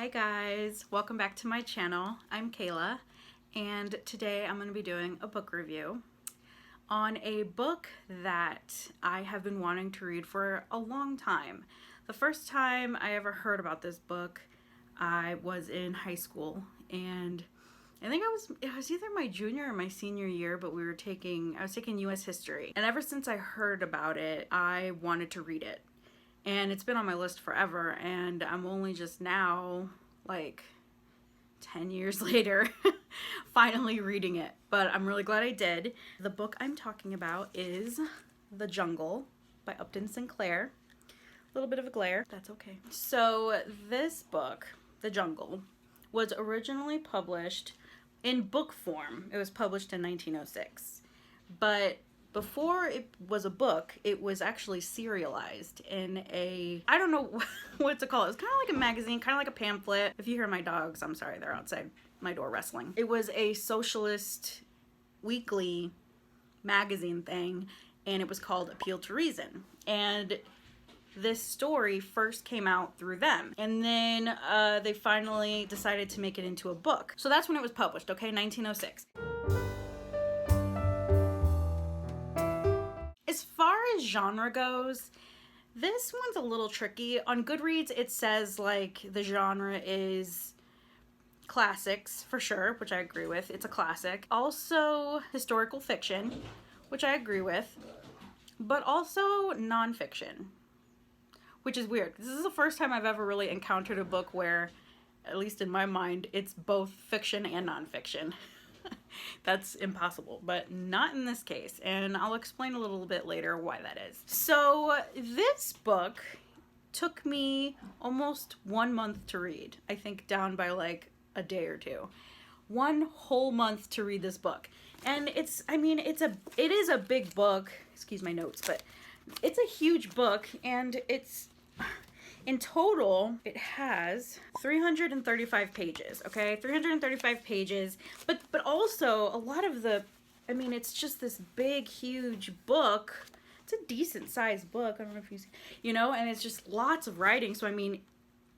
Hi guys, welcome back to my channel. I'm Kayla and today I'm going to be doing a book review on a book that I have been wanting to read for a long time. The first time I ever heard about this book, I was in high school, and I think it was either my junior or my senior year, but I was taking US history, and ever since I heard about it, I wanted to read it. And it's been on my list forever, and I'm only just now, like 10 years later, finally reading it. But I'm really glad I did. The book I'm talking about is The Jungle by Upton Sinclair. A little bit of a glare, that's okay. So this book, The Jungle, was originally published in book form. It was published in 1906. But before it was a book, it was actually serialized in a, I don't know what to call it. It's kind of like a magazine, kind of like a pamphlet. If you hear my dogs, I'm sorry, they're outside my door wrestling. It was a socialist weekly magazine thing, and it was called Appeal to Reason. And this story first came out through them, and then they finally decided to make it into a book. So that's when it was published, okay, 1906. As far as genre goes, this one's a little tricky. On GOODREADS, it says like the genre is classics for sure, which I agree with. It's a classic. Also historical fiction, which I agree with, but also nonfiction, which is weird. This is the first time I've ever really encountered a book where, at least in my mind, it's both fiction and nonfiction. That's impossible, but not in this case, and I'll explain a little bit later why that is. So this book took me almost 1 month to read. I think down by like a day or two. 1 whole month to read this book. And it is a big book. Excuse my notes, but it's a huge book, and in total, it has 335 pages, okay? 335 pages, but also a lot of it's just this big, huge book. It's a decent sized book. I don't know if you see, and it's just lots of writing. So,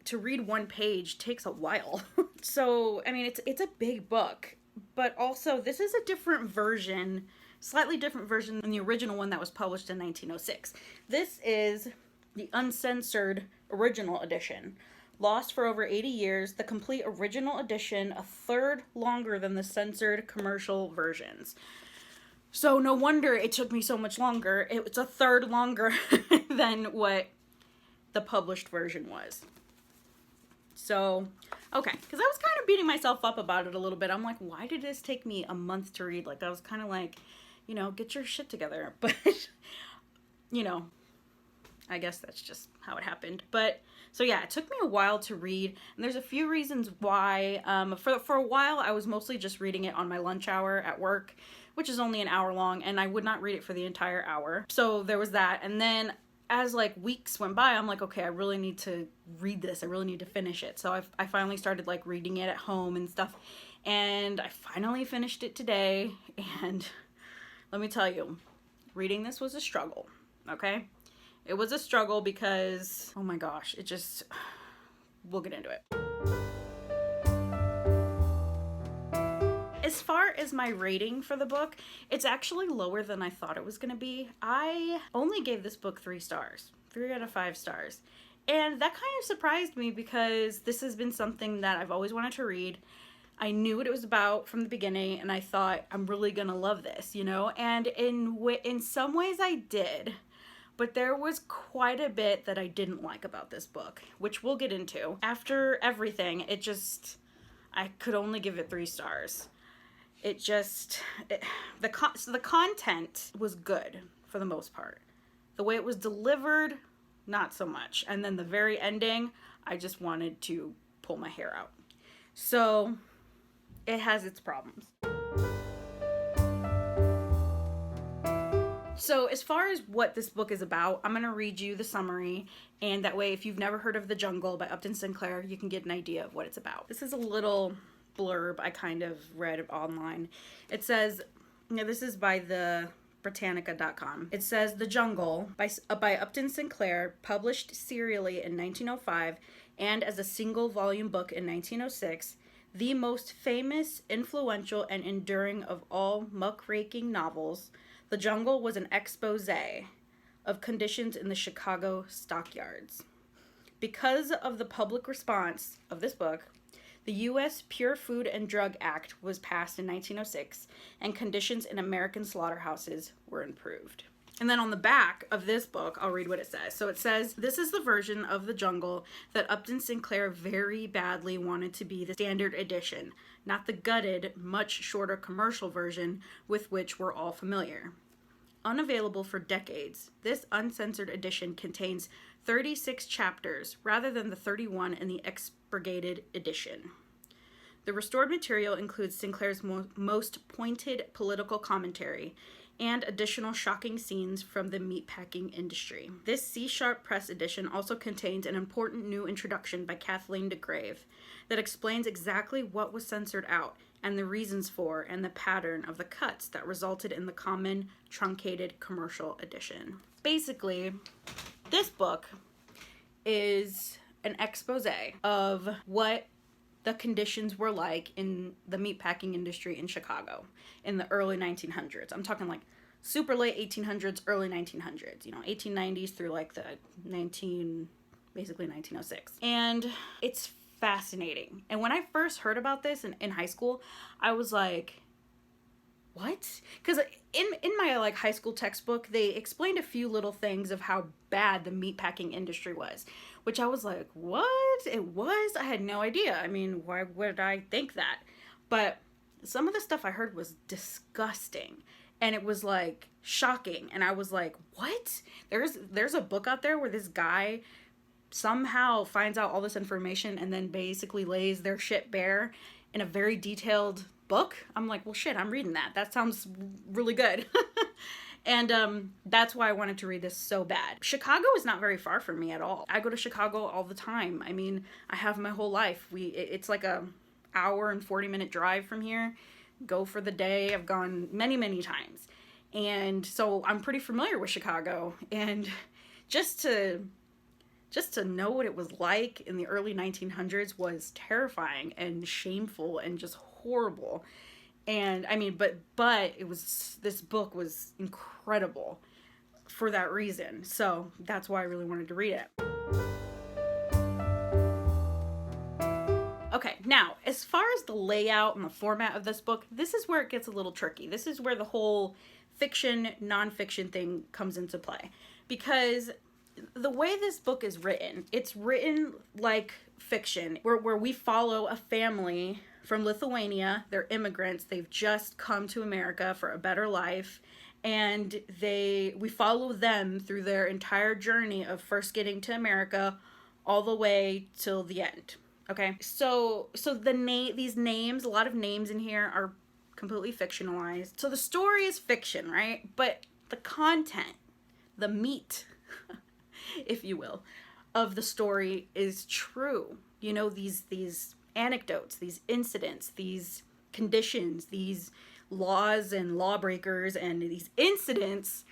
to read one page takes a while. So, it's a big book, but also this is a different version, slightly different version than the original one that was published in 1906. This is the uncensored original edition. Lost for over 80 years, the complete original edition, a third longer than the censored commercial versions. So no wonder it took me so much longer. It's a third longer than what the published version was. So, okay, because I was kind of beating myself up about it a little bit. I'm like, why did this take me a month to read? Like, I was kind of like, get your shit together. But, I guess that's just how it happened. But so yeah, it took me a while to read, and there's a few reasons why. For a while, I was mostly just reading it on my lunch hour at work, which is only an hour long, and I would not read it for the entire hour. So there was that, and then as like weeks went by, I'm like, okay, I really need to read this. I really need to finish it. So I finally started like reading it at home and stuff, and I finally finished it today. And let me tell you, reading this was a struggle. Okay. It was a struggle because, oh my gosh, we'll get into it. As far as my rating for the book, it's actually lower than I thought it was going to be. I only gave this book 3 stars, 3 out of 5 stars. And that kind of surprised me because this has been something that I've always wanted to read. I knew what it was about from the beginning, and I thought, I'm really going to love this, And in some ways I did. But there was quite a bit that I didn't like about this book, which we'll get into. After everything, I could only give it 3 stars. The content was good for the most part. The way it was delivered, not so much. And then the very ending, I just wanted to pull my hair out. So it has its problems. So as far as what this book is about, I'm going to read you the summary, and that way if you've never heard of The Jungle by Upton Sinclair, you can get an idea of what it's about. This is a little blurb I kind of read online. It says, this is by the Britannica.com. It says, The Jungle by Upton Sinclair, published serially in 1905, and as a single volume book in 1906, the most famous, influential, and enduring of all muckraking novels, The Jungle was an expose of conditions in the Chicago stockyards. Because of the public response of this book, the U.S. Pure Food and Drug Act was passed in 1906, and conditions in American slaughterhouses were improved. And then on the back of this book, I'll read what it says. So it says, this is the version of The Jungle that Upton Sinclair very badly wanted to be the standard edition, not the gutted, much shorter commercial version with which we're all familiar. Unavailable for decades, this uncensored edition contains 36 chapters rather than the 31 in the expurgated edition. The restored material includes Sinclair's most pointed political commentary and additional shocking scenes from the meatpacking industry. This C-sharp press edition also contains an important new introduction by Kathleen DeGrave that explains exactly what was censored out and the reasons for and the pattern of the cuts that resulted in the common truncated commercial edition. Basically, this book is an expose of what the conditions were like in the meatpacking industry in Chicago in the early 1900s. I'm talking like super late 1800s, early 1900s, 1890s through like the basically 1906. And it's fascinating. And when I first heard about this in high school, I was like, what? Because in my like high school textbook, they explained a few little things of how bad the meatpacking industry was, which I was like, what? It was? I had no idea. I mean, why would I think that? But some of the stuff I heard was disgusting, and it was like shocking, and I was like, what? There's a book out there where this guy somehow finds out all this information and then basically lays their shit bare in a very detailed book. I'm like, well, shit, I'm reading that. That sounds really good. And that's why I wanted to read this so bad. Chicago is not very far from me at all. I go to Chicago all the time. I mean, I have my whole life. It's like a hour and 40-minute drive from here. Go for the day. I've gone many, many times. And so I'm pretty familiar with Chicago. And just to know what it was like in the early 1900s was terrifying and shameful and just horrible. And I mean, but this book was incredible for that reason. So that's why I really wanted to read it. Okay, now, as far as the layout and the format of this book, this is where it gets a little tricky. This is where the whole fiction, nonfiction thing comes into play. Because the way this book is written, it's written like fiction, where we follow a family from Lithuania. They're immigrants. They've just come to America for a better life. And we follow them through their entire journey of first getting to America all the way till the end. Okay, so these names, a lot of names in here are completely fictionalized. So the story is fiction, right? But the content, the meat, if you will, of the story is true. These anecdotes, these incidents, these conditions, these laws and lawbreakers and these incidents,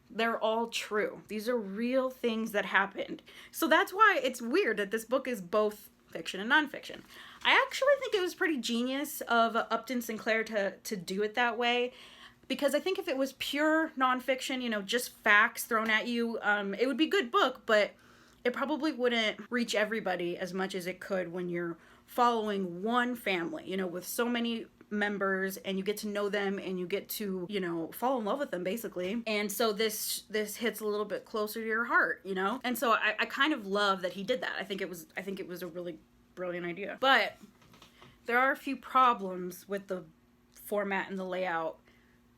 they're all true. These are real things that happened. So that's why it's weird that this book is both fiction and nonfiction. I actually think it was pretty genius of Upton Sinclair to do it that way, because I think if it was pure nonfiction, just facts thrown at you, it would be a good book, but it probably wouldn't reach everybody as much as it could when you're following one family, with so many members, and you get to know them and you get to, fall in love with them basically. And so this hits a little bit closer to your heart, And so I kind of love that he did that. I think it was a really brilliant idea. But there are a few problems with the format and the layout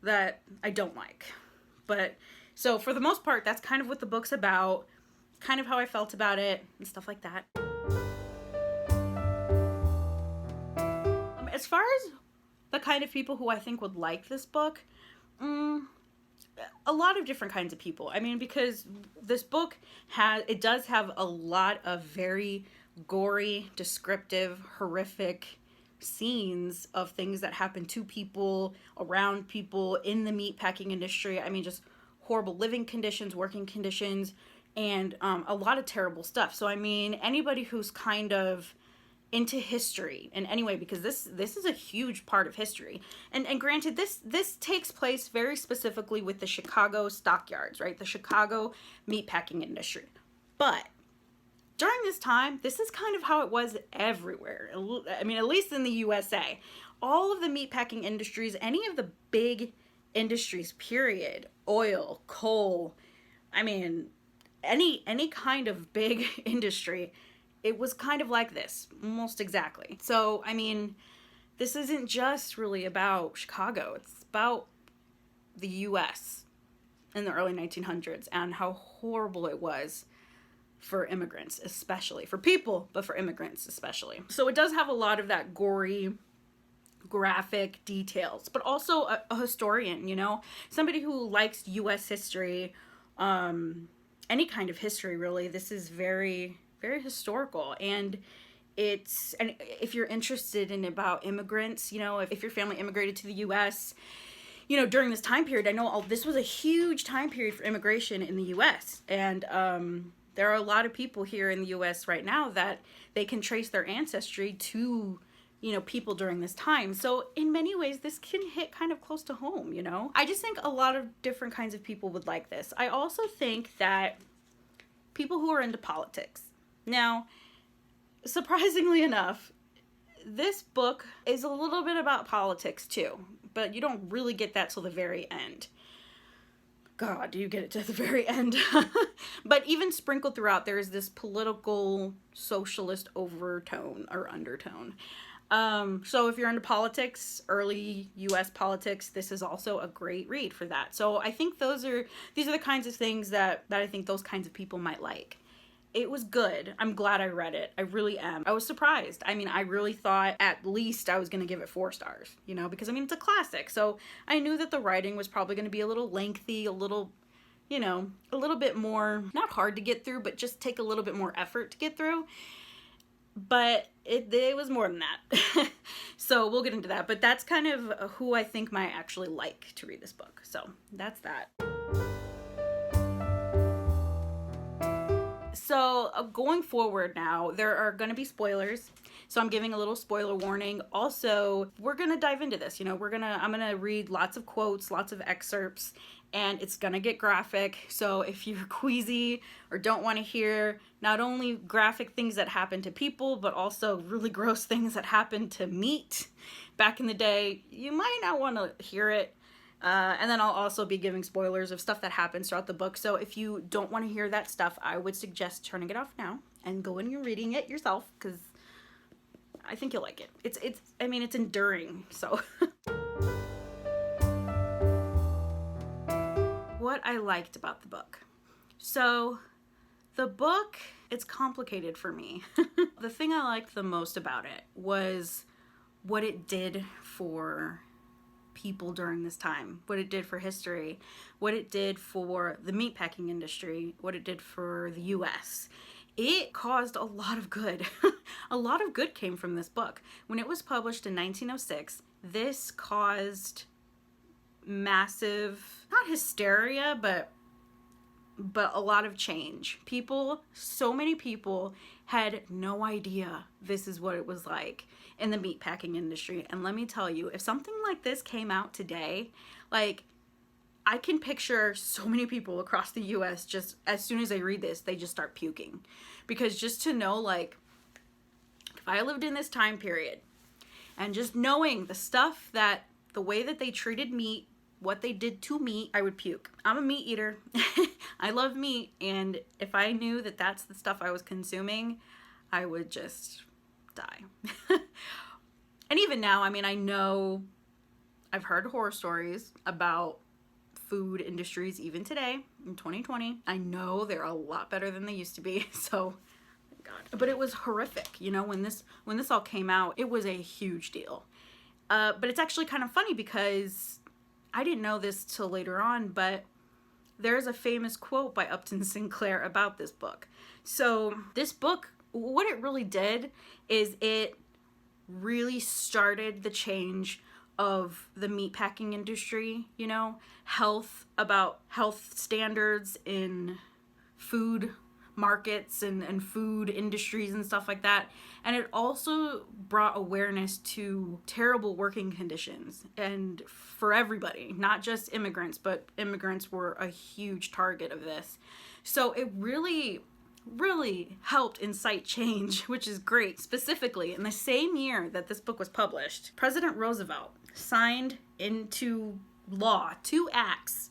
that I don't like. But so for the most part, that's kind of what the book's about, kind of how I felt about it and stuff like that. As far as the kind of people who I think would like this book, a lot of different kinds of people. I mean, because this book does have a lot of very gory, descriptive, horrific scenes of things that happen to people, around people, in the meatpacking industry. I mean, just horrible living conditions, working conditions, and a lot of terrible stuff. So I mean, anybody who's kind of into history in any way, because this is a huge part of history, and granted, this takes place very specifically with the Chicago stockyards, right? The Chicago meatpacking industry. But during this time, this is kind of how it was everywhere. I mean, at least in the USA. All of the meatpacking industries, any of the big industries, period, oil, coal, I mean, any kind of big industry, it was kind of like this, almost exactly. So, I mean, this isn't just really about Chicago. It's about the US in the early 1900s and how horrible it was for immigrants, especially. For people, but for immigrants especially. So it does have a lot of that gory, graphic details, but also a historian, you know? Somebody who likes US history, any kind of history really. This is very, very historical, and if you're interested in about immigrants, you know, if your family immigrated to the US, you know, during this time period, I know this was a huge time period for immigration in the US, and there are a lot of people here in the US right now that they can trace their ancestry to, you know, people during this time. So in many ways, this can hit kind of close to home, you know? I just think a lot of different kinds of people would like this. I also think that people who are into politics. Now, surprisingly enough, this book is a little bit about politics too, but you don't really get that till the very end. God, do you get it to the very end? But even sprinkled throughout, there is this political, socialist overtone or undertone. So if you're into politics, early US politics, this is also a great read for that. So I think these are the kinds of things that I think those kinds of people might like. It was good. I'm glad I read it. I really am. I was surprised. I mean, I really thought at least I was going to give it 4 stars, you know, because I mean, it's a classic. So I knew that the writing was probably going to be a little lengthy, a little, you know, a little bit more, not hard to get through, but just take a little bit more effort to get through. But it was more than that. So we'll get into that. But that's kind of who I think might actually like to read this book. So that's that. So going forward now, there are going to be spoilers. So I'm giving a little spoiler warning. Also, we're going to dive into this. You know, I'm going to read lots of quotes, lots of excerpts, and it's going to get graphic. So if you're queasy or don't want to hear not only graphic things that happen to people, but also really gross things that happen to meat back in the day, you might not want to hear it. And then I'll also be giving spoilers of stuff that happens throughout the book. So if you don't want to hear that stuff, I would suggest turning it off now and going and reading it yourself, because I think you'll like it. It's enduring. So what I liked about the book. So the book, it's complicated for me. The thing I liked the most about it was what it did for people during this time, what it did for history, what it did for the meatpacking industry, what it did for the US. It caused a lot of good. A lot of good came from this book. When it was published in 1906, this caused massive, not hysteria, but a lot of change. So many people had no idea this is what it was like in the meatpacking industry. And let me tell you, if something like this came out today, like, I can picture so many people across the US just as soon as they read this, they just start puking. Because just to know, like, if I lived in this time period and just knowing the way that they treated meat, what they did to meat, I would puke. I'm a meat eater. I love meat, and if I knew that that's the stuff I was consuming, I would just die. And even now, I mean, I know I've heard horror stories about food industries even today in 2020. I know they're a lot better than they used to be, so thank God. But it was horrific, you know, when this all came out, it was a huge deal. But it's actually kind of funny because I didn't know this till later on, but there's a famous quote by Upton Sinclair about this book. So this book, what it really did is it really started the change of the meatpacking industry, you know, health standards in food markets and food industries and stuff like that. And it also brought awareness to terrible working conditions and for everybody, not just immigrants, but immigrants were a huge target of this. So it really helped incite change, which is great. Specifically, in the same year that this book was published, President Roosevelt signed into law 2 acts.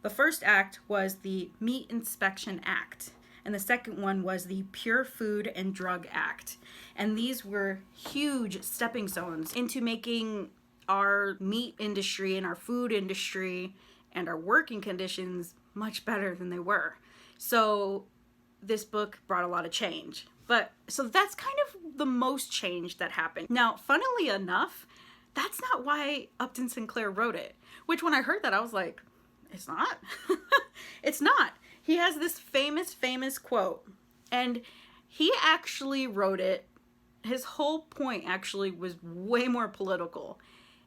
The first act was the Meat Inspection Act, and the second one was the Pure Food and Drug Act. And these were huge stepping stones into making our meat industry and our food industry and our working conditions much better than they were. So this book brought a lot of change. So that's kind of the most change that happened. Now, funnily enough, that's not why Upton Sinclair wrote it. Which when I heard that, I was like, it's not? It's not. He has this famous quote. And he actually wrote it. His whole point actually was way more political.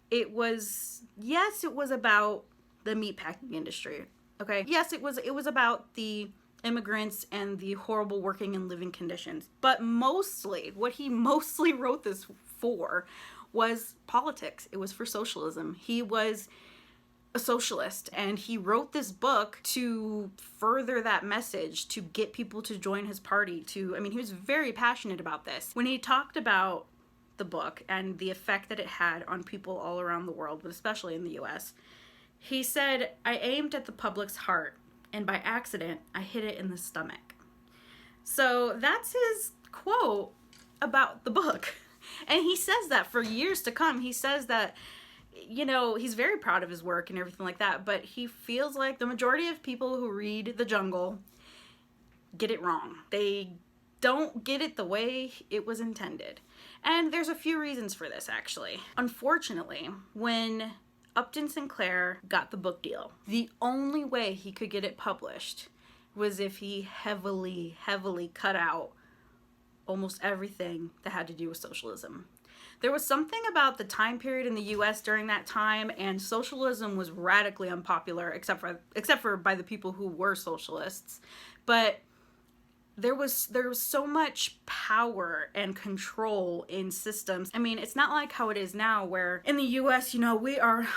It was about the meatpacking industry. Okay? Yes, it was about the immigrants and the horrible working and living conditions. But mostly, what he mostly wrote this for was politics. It was for socialism. He was a socialist, and he wrote this book to further that message, to get people to join his party, he was very passionate about this. When he talked about the book and the effect that it had on people all around the world, but especially in the US, he said, "I aimed at the public's heart, and by accident, I hit it in the stomach." So that's his quote about the book. And he says that for years to come. He says that, he's very proud of his work and everything like that, but he feels like the majority of people who read The Jungle get it wrong. They don't get it the way it was intended. And there's a few reasons for this, actually. Unfortunately, when Upton Sinclair got the book deal, the only way he could get it published was if he heavily cut out almost everything that had to do with socialism. There was something about the time period in the US during that time, and socialism was radically unpopular, except for by the people who were socialists. But there was so much power and control in systems. I mean, it's not like how it is now, where in the US, we are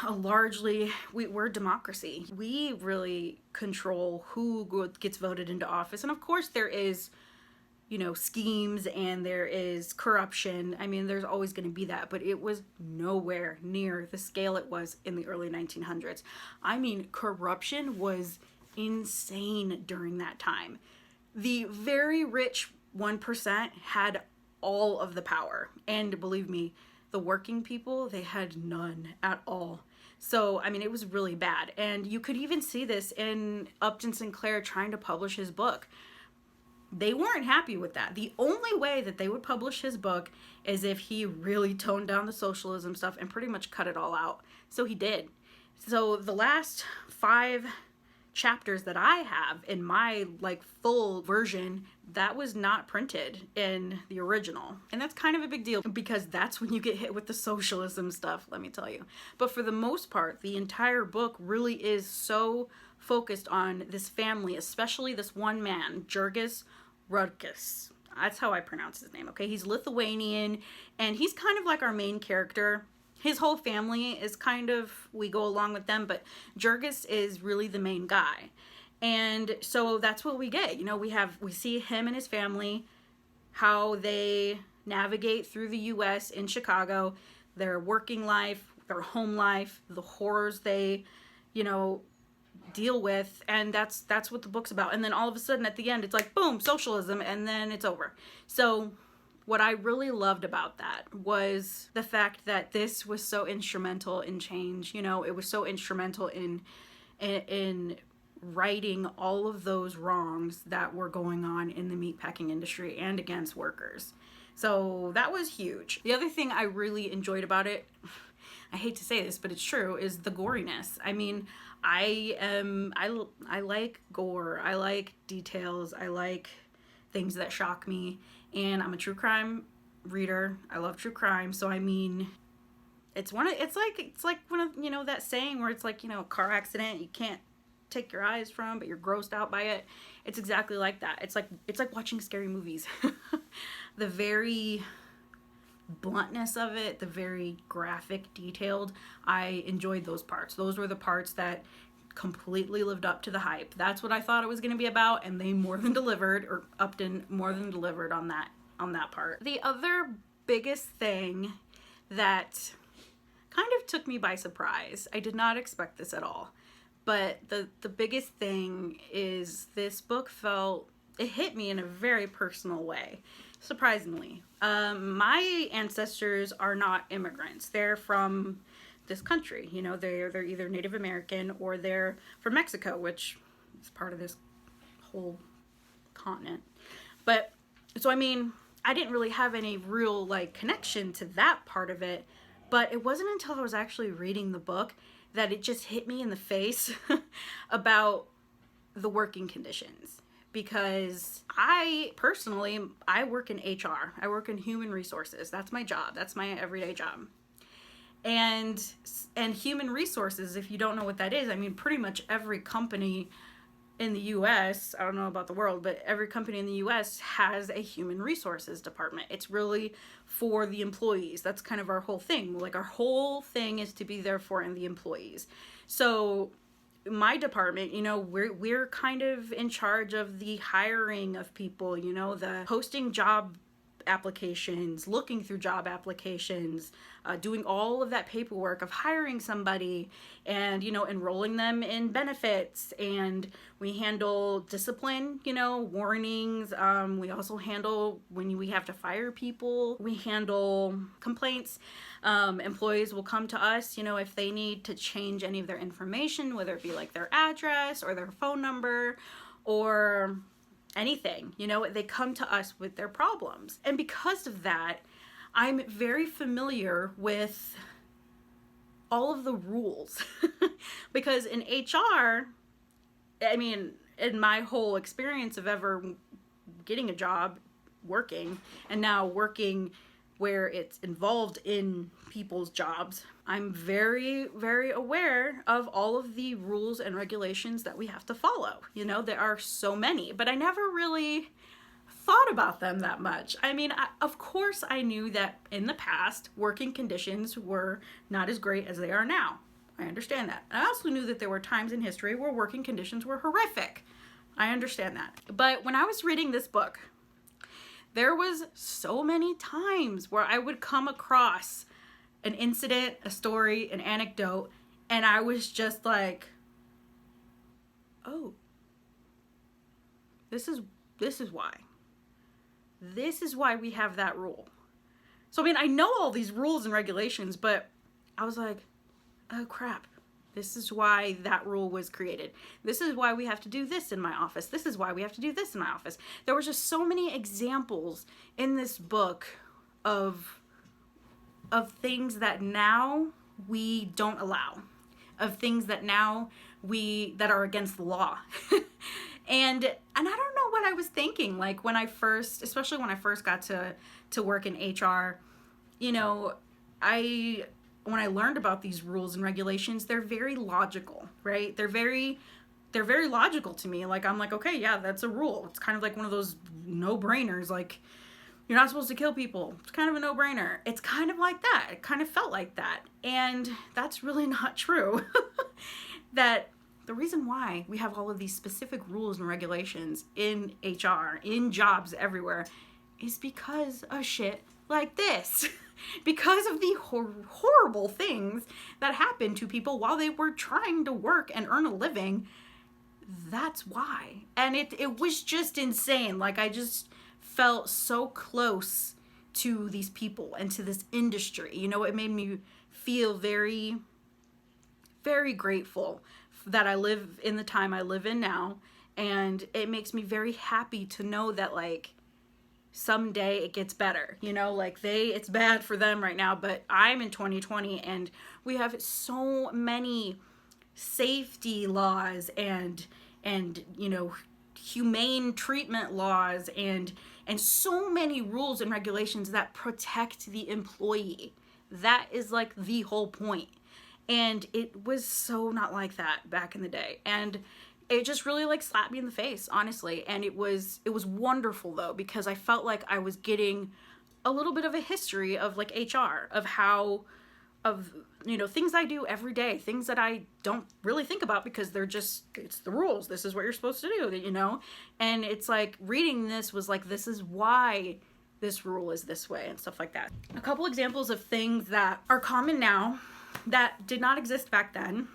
we're democracy. We really control who gets voted into office. And of course there is, schemes and there is corruption. I mean, there's always going to be that, but it was nowhere near the scale it was in the early 1900s. I mean, corruption was insane during that time. The very rich 1% had all of the power. And believe me, the working people, they had none at all. So, I mean, it was really bad. And you could even see this in Upton Sinclair trying to publish his book. They weren't happy with that. The only way that they would publish his book is if he really toned down the socialism stuff and pretty much cut it all out. So he did. So the last 5 chapters that I have in my full version, that was not printed in the original. And that's kind of a big deal, because that's when you get hit with the socialism stuff, let me tell you. But for the most part, the entire book really is so focused on this family, especially this one man, Jurgis Rudkus. That's how I pronounce his name, okay? He's Lithuanian, and he's kind of like our main character. His whole family is kind of, we go along with them, but Jurgis is really the main guy. And so that's what we get. We see him and his family, how they navigate through the US in Chicago, their working life, their home life, the horrors they, deal with, and that's what the book's about. And then all of a sudden at the end, it's like, boom, socialism, and then it's over. So what I really loved about that was the fact that this was so instrumental in change. It was so instrumental in righting all of those wrongs that were going on in the meatpacking industry and against workers. So that was huge. The other thing I really enjoyed about it, I hate to say this, but it's true, is the goriness. I mean, I like gore. I like details. I like things that shock me. And I'm a true crime reader. I love true crime. So I mean, it's like one of that saying where it's like, a car accident, you can't take your eyes from, but you're grossed out by it. It's exactly like that. It's like watching scary movies. The very bluntness of it, the very graphic, detailed, I enjoyed those parts. Those were the parts that completely lived up to the hype. That's what I thought it was going to be about, and they more than delivered, or Upton more than delivered on that part. The other biggest thing that kind of took me by surprise, I did not expect this at all, but the biggest thing is this book it hit me in a very personal way, surprisingly. My ancestors are not immigrants. They're from this country. You know, they're either Native American or they're from Mexico, which is part of this whole continent. But, so I mean, I didn't really have any real, like, connection to that part of it, but it wasn't until I was actually reading the book that it just hit me in the face about the working conditions. Because I work in HR. I work in human resources. That's my job. That's my everyday job. And human resources, if you don't know what that is, I mean, pretty much every company in the US, I don't know about the world, but every company in the US has a human resources department. It's really for the employees. That's kind of our whole thing. Like, our whole thing is to be there for the employees. So my department, you know, we're kind of in charge of the hiring of people, you know, the posting job applications, looking through job applications, doing all of that paperwork of hiring somebody and, you know, enrolling them in benefits. And we handle discipline, you know, warnings. We also handle when we have to fire people. We handle complaints. Employees will come to us, you know, if they need to change any of their information, whether it be like their address or their phone number or anything, you know, they come to us with their problems. And because of that, I'm very familiar with all of the rules. Because in HR, I mean, in my whole experience of ever getting a job, working, and now working where it's involved in people's jobs, I'm very, very aware of all of the rules and regulations that we have to follow. You know, there are so many, but I never really thought about them that much. I mean, of course I knew that in the past, working conditions were not as great as they are now. I understand that. And I also knew that there were times in history where working conditions were horrific. I understand that. But when I was reading this book, there was so many times where I would come across an incident, a story, an anecdote, and I was just like, oh, this is why. This is why we have that rule. So, I mean, I know all these rules and regulations, but I was like, oh crap. This is why that rule was created. This is why we have to do this in my office. This is why we have to do this in my office. There was just so many examples in this book of things that now we don't allow, of things that now that are against the law. And I don't know what I was thinking, like especially when I first got to work in HR, you know, when I learned about these rules and regulations, they're very logical, right? They're very logical to me. Like, I'm like, okay, yeah, that's a rule. It's kind of like one of those no-brainers, like, you're not supposed to kill people. It's kind of a no-brainer. It's kind of like that. It kind of felt like that. And that's really not true. That the reason why we have all of these specific rules and regulations in HR, in jobs everywhere, is because of shit like this. Because of the horrible things that happened to people while they were trying to work and earn a living. That's why. And it was just insane. Like, I just felt so close to these people and to this industry. You know, it made me feel very, very grateful that I live in the time I live in now. And it makes me very happy to know that, like, someday it gets better, you know, like it's bad for them right now, but I'm in 2020 and we have so many safety laws and you know, humane treatment laws and so many rules and regulations that protect the employee. That is like the whole point. And it was so not like that back in the day. And it just really like slapped me in the face, honestly. And it was wonderful though, because I felt like I was getting a little bit of a history of like HR, of how, of, you know, things I do every day, things that I don't really think about because they're just, it's the rules. This is what you're supposed to do, you know? And it's like reading this was like, this is why this rule is this way and stuff like that. A couple examples of things that are common now that did not exist back then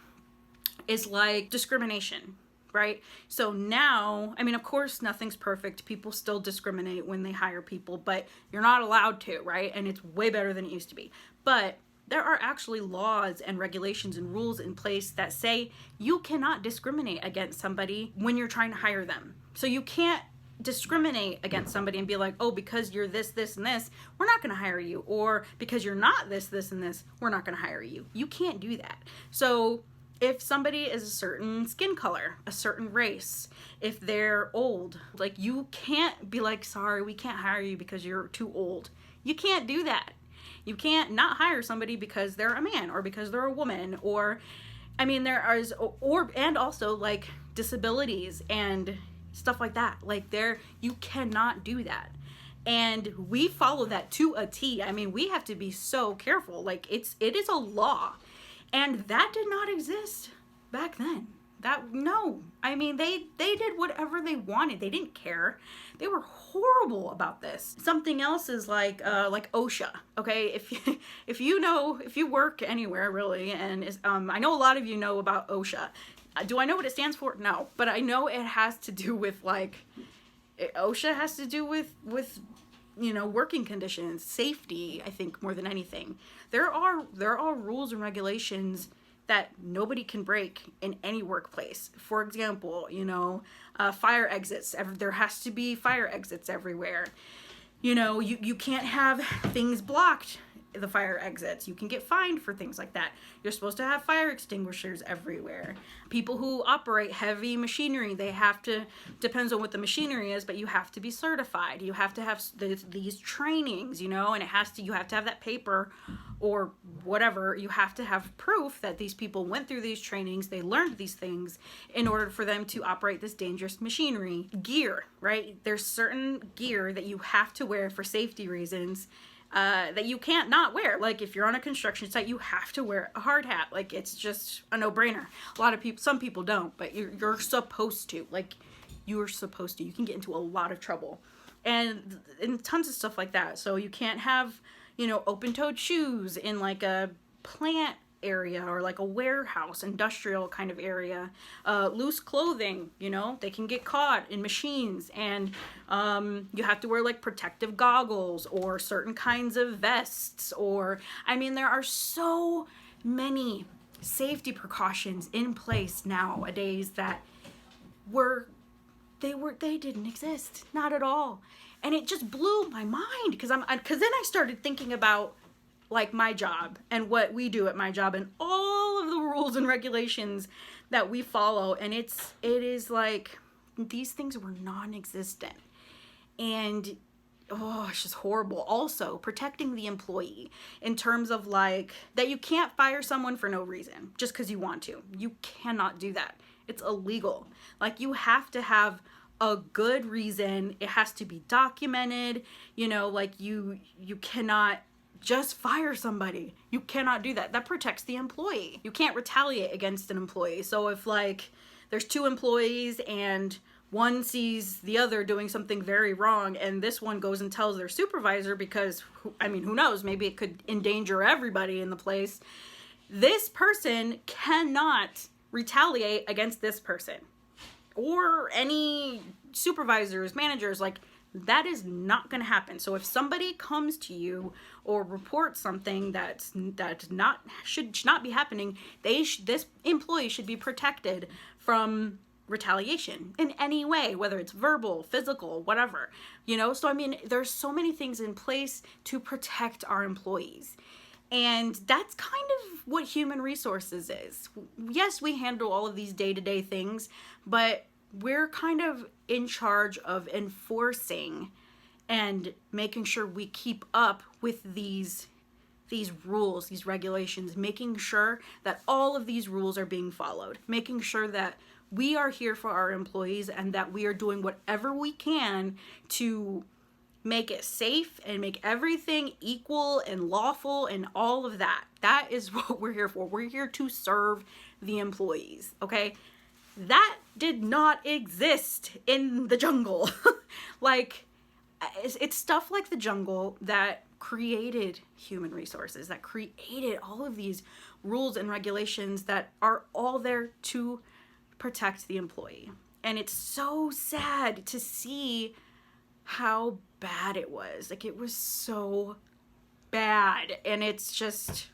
is like discrimination, right? So now, I mean, of course, nothing's perfect. People still discriminate when they hire people, but you're not allowed to, right? And it's way better than it used to be. But there are actually laws and regulations and rules in place that say you cannot discriminate against somebody when you're trying to hire them. So you can't discriminate against somebody and be like, oh, because you're this, this, and this, we're not going to hire you. Or because you're not this, this, and this, we're not going to hire you. You can't do that. So if somebody is a certain skin color, a certain race, if they're old, like you can't be like, sorry, we can't hire you because you're too old. You can't do that. You can't not hire somebody because they're a man or because they're a woman, or, I mean, there is, or, and also like disabilities and stuff like that. Like you cannot do that. And we follow that to a T. I mean, we have to be so careful. Like it is a law. And that did not exist back then. No. I mean, they did whatever they wanted. They didn't care. They were horrible about this. Something else is like OSHA. Okay, if you work anywhere really, and I know a lot of you know about OSHA. Do I know what it stands for? No, but I know it has to do with OSHA has to do with you know, working conditions, safety, I think, more than anything. There are rules and regulations that nobody can break in any workplace. For example, you know, fire exits. There has to be fire exits everywhere. You know, you can't have things blocked, the fire exits. You can get fined for things like that. You're supposed to have fire extinguishers everywhere. People who operate heavy machinery, they have to, depends on what the machinery is, but you have to be certified. You have to have these trainings, you know, and you have to have that paper or whatever. You have to have proof that these people went through these trainings, they learned these things in order for them to operate this dangerous machinery. Gear, right? There's certain gear that you have to wear for safety reasons. That you can't not wear. Like if you're on a construction site, you have to wear a hard hat. Like it's just a no-brainer. A lot of people, some people don't, but you're supposed to. Like you're supposed to. You can get into a lot of trouble, and tons of stuff like that. So you can't have, you know, open-toed shoes in like a plant area or like a warehouse, industrial kind of area. Loose clothing, you know, they can get caught in machines, and you have to wear like protective goggles or certain kinds of vests, or, I mean, there are so many safety precautions in place nowadays that they didn't exist, not at all. And it just blew my mind because then I started thinking about like my job and what we do at my job and all of the rules and regulations that we follow, and it is like these things were non-existent, and it's just horrible. Also, protecting the employee in terms of like that you can't fire someone for no reason just because you want to. You cannot do that. It's illegal. Like you have to have a good reason. It has to be documented, you know, like you cannot just fire somebody. You cannot do that. That protects the employee. You can't retaliate against an employee. So if like there's two employees and one sees the other doing something very wrong and this one goes and tells their supervisor because, I mean, who knows, maybe it could endanger everybody in the place. This person cannot retaliate against this person or any supervisors, managers. Like that is not going to happen. So if somebody comes to you or reports something that's not should not be happening, this employee should be protected from retaliation in any way, whether it's verbal, physical, whatever, you know. So I mean, there's so many things in place to protect our employees. And that's kind of what human resources is. Yes, we handle all of these day-to-day things, but we're kind of in charge of enforcing and making sure we keep up with these these rules, these regulations, making sure that all of these rules are being followed, making sure that we are here for our employees and that we are doing whatever we can to make it safe and make everything equal and lawful and all of that. That is what we're here for. We're here to serve the employees, okay? That did not exist in the jungle. Like, it's stuff like the jungle that created human resources, that created all of these rules and regulations that are all there to protect the employee. And it's so sad to see how bad it was. Like, it was so bad, and it's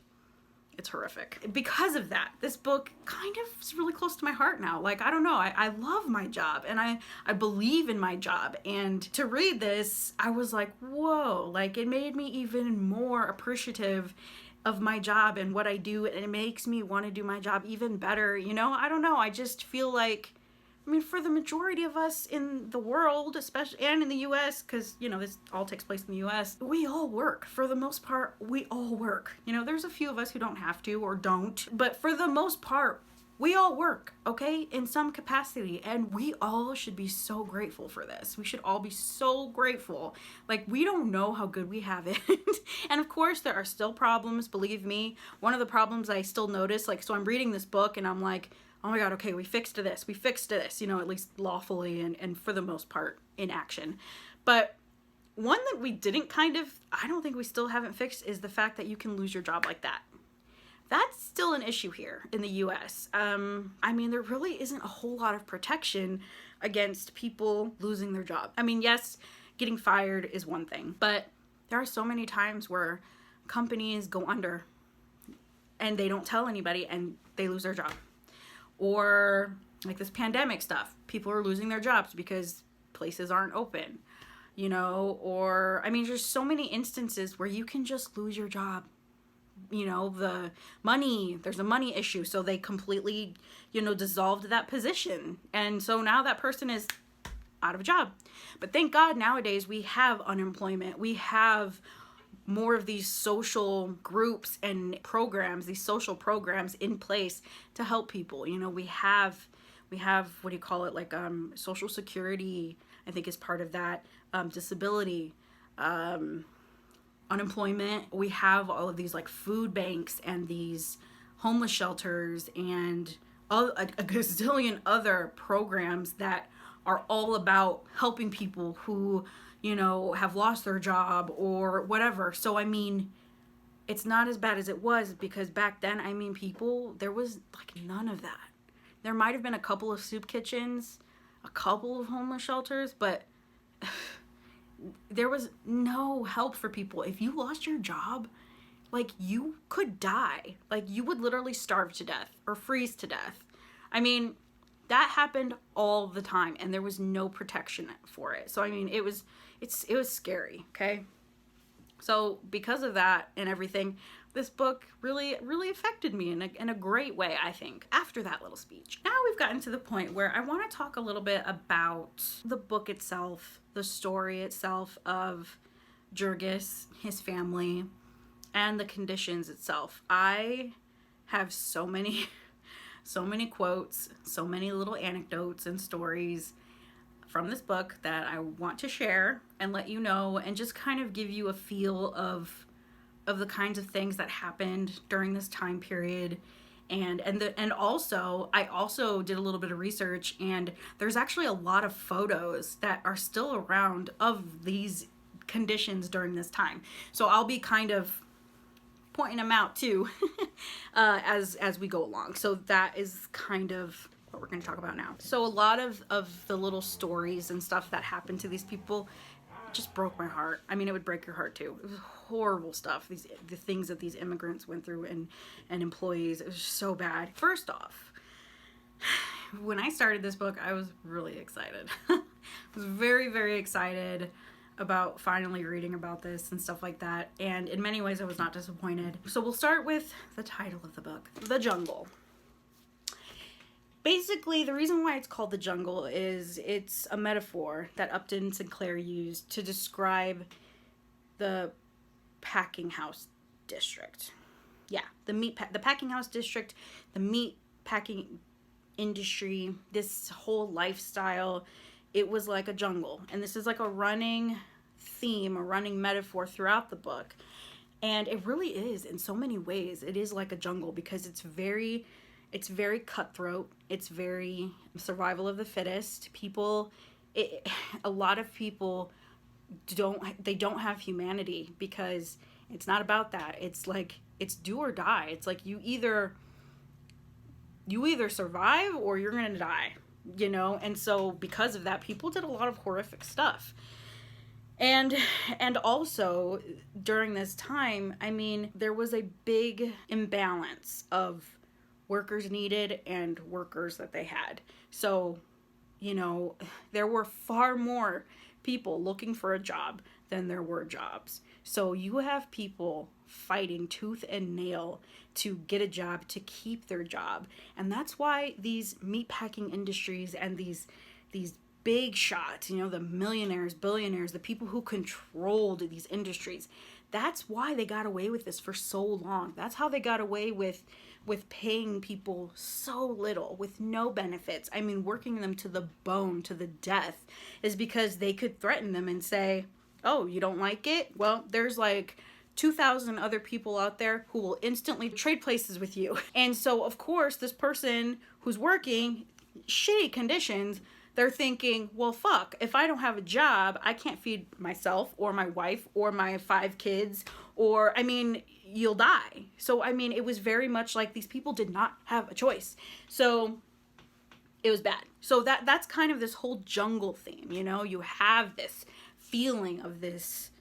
horrific. Because of that, this book kind of is really close to my heart now. Like, I don't know, I love my job, and I believe in my job, and to read this, I was like, whoa, like, it made me even more appreciative of my job and what I do, and it makes me want to do my job even better, you know? I don't know, I just feel like, I mean, for the majority of us in the world, especially, and in the US, because, you know, this all takes place in the US, we all work. For the most part, we all work. You know, there's a few of us who don't have to or don't, but for the most part, we all work, okay, in some capacity, and we all should be so grateful for this. We should all be so grateful. Like, we don't know how good we have it. And of course, there are still problems, believe me. One of the problems I still notice, like, so I'm reading this book and I'm like, oh my God, okay, we fixed this, you know, at least lawfully and for the most part in action. But one that we didn't I don't think we still haven't fixed is the fact that you can lose your job like that. That's still an issue here in the US. I mean, there really isn't a whole lot of protection against people losing their job. I mean, yes, getting fired is one thing, but there are so many times where companies go under and they don't tell anybody and they lose their job. Or like this pandemic stuff, people are losing their jobs because places aren't open, you know, or, I mean, there's so many instances where you can just lose your job. You know, there's a money issue, so they completely, you know, dissolved that position. And so now that person is out of a job. But thank God nowadays we have unemployment. We have more of these social groups and programs, these social programs in place to help people. You know, we have, what do you call it? Like, Social Security, I think is part of that, disability, unemployment. We have all of these like food banks and these homeless shelters and a gazillion other programs that are all about helping people who, you know, have lost their job or whatever. So, I mean, it's not as bad as it was, because back then, I mean, there was like none of that. There might have been a couple of soup kitchens, a couple of homeless shelters, but there was no help for people. If you lost your job, like, you could die. Like, you would literally starve to death or freeze to death. I mean, that happened all the time, and there was no protection for it. So, I mean, it was scary, okay? So, because of that and everything, this book really, really affected me in a great way, I think, after that little speech. Now we've gotten to the point where I want to talk a little bit about the book itself, the story itself of Jurgis, his family, and the conditions itself. I have so many quotes, so many little anecdotes and stories from this book that I want to share and let you know, and just kind of give you a feel of the kinds of things that happened during this time period. And also, I also did a little bit of research, and there's actually a lot of photos that are still around of these conditions during this time. So I'll be kind of pointing them out too as we go along. So that is kind of what we're going to talk about now. So a lot of the little stories and stuff that happened to these people just broke my heart. I mean, it would break your heart too. It was horrible stuff. The things that these immigrants went through and employees, it was just so bad. First off, when I started this book, I was really excited. I was very, very excited about finally reading about this and stuff like that. And in many ways, I was not disappointed. So we'll start with the title of the book, The Jungle. Basically, the reason why it's called The Jungle is it's a metaphor that Upton Sinclair used to describe the packing house district. Yeah, the packing house district, the meat packing industry, this whole lifestyle, it was like a jungle. And this is like a running theme, a running metaphor throughout the book. And it really is, in so many ways, it is like a jungle, because it's very cutthroat. It's very survival of the fittest. A lot of people don't have humanity, because it's not about that. It's like, it's do or die. It's like you either survive or you're gonna die, and so because of that, people did a lot of horrific stuff. And also during this time, I mean, there was a big imbalance of workers needed and workers that they had. So, there were far more people looking for a job than there were jobs. So you have people fighting tooth and nail to get a job, to keep their job. And that's why these meatpacking industries and these big shots, the millionaires, billionaires, the people who controlled these industries, that's why they got away with this for so long. That's how they got away with paying people so little, with no benefits. I mean, working them to the bone, to the death, is because they could threaten them and say, oh, you don't like it? Well, there's like 2,000 other people out there who will instantly trade places with you. And so, of course, this person who's working shitty conditions, they're thinking, well, fuck, if I don't have a job, I can't feed myself or my wife or my 5 kids, or, I mean, you'll die. So, I mean, it was very much like these people did not have a choice. So it was bad. So that's kind of this whole jungle theme, you have this feeling of this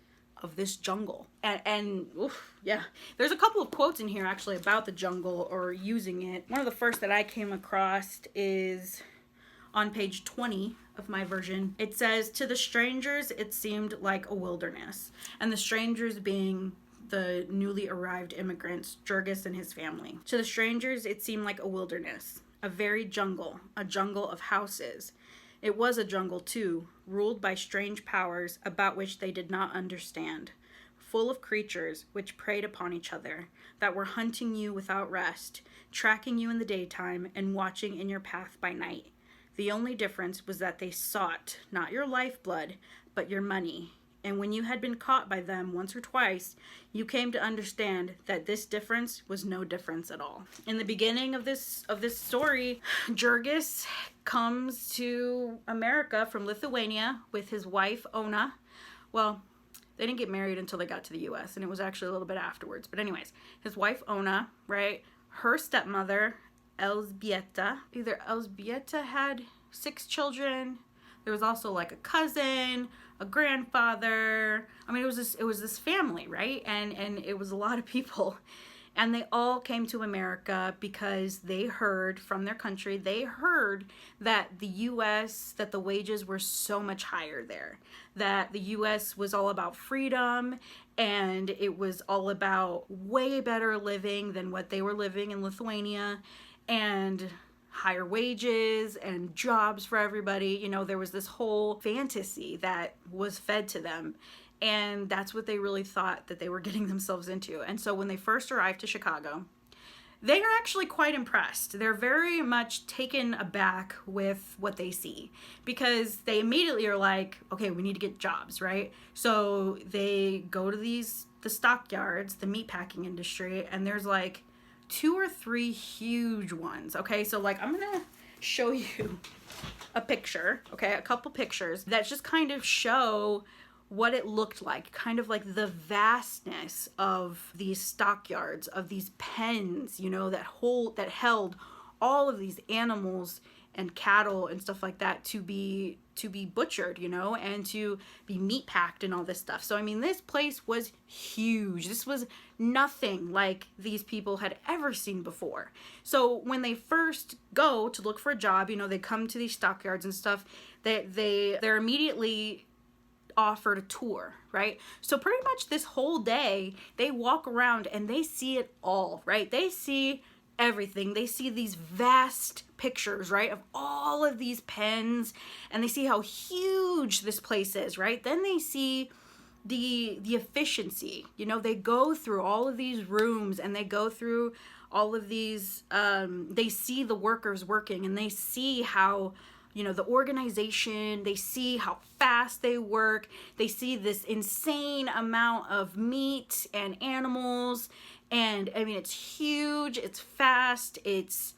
jungle. And oof, yeah, there's a couple of quotes in here actually about the jungle, or using it. One of the first that I came across is on page 20 of my version. It says, "To the strangers it seemed like a wilderness," and the strangers being the newly arrived immigrants, Jurgis and his family. "To the strangers it seemed like a wilderness, a very jungle, a jungle of houses. It was a jungle too, ruled by strange powers about which they did not understand, full of creatures which preyed upon each other, that were hunting you without rest, tracking you in the daytime, and watching in your path by night. The only difference was that they sought not your lifeblood, but your money. And when you had been caught by them once or twice, you came to understand that this difference was no difference at all." In the beginning of this story, Jurgis comes to America from Lithuania with his wife, Ona. Well, they didn't get married until they got to the U.S., and it was actually a little bit afterwards. But anyways, his wife, Ona, right? Her stepmother, Elżbieta. Elżbieta had 6 children. There was also like a cousin, a grandfather. I mean, it was this family, right? And it was a lot of people. And they all came to America because they heard from their country, they heard that the U.S., that the wages were so much higher there, that the U.S. was all about freedom, and it was all about way better living than what they were living in Lithuania, and higher wages and jobs for everybody. There was this whole fantasy that was fed to them. And that's what they really thought that they were getting themselves into. And so when they first arrived to Chicago, they are actually quite impressed. They're very much taken aback with what they see, because they immediately are like, okay, we need to get jobs, right? So they go to the stockyards, the meatpacking industry, and there's like 2 or 3 huge ones. Okay, so like I'm gonna show you a picture, okay, a couple pictures that just kind of show what it looked like, kind of like the vastness of these stockyards, of these pens, that held all of these animals and cattle and stuff like that to be butchered, and to be meat packed and all this stuff. So I mean, this place was huge. This was nothing like these people had ever seen before. So when they first go to look for a job, they come to these stockyards and stuff, they're immediately offered a tour, right? So pretty much this whole day they walk around and they see it all, right? They see everything. They see these vast pictures, right, of all of these pens, and they see how huge this place is, right? Then they see the efficiency. You know, they go through all of these rooms and they go through all of these, they see the workers working and they see how, you know, the organization, they see how fast they work, they see this insane amount of meat and animals, and I mean, it's huge, it's fast, it's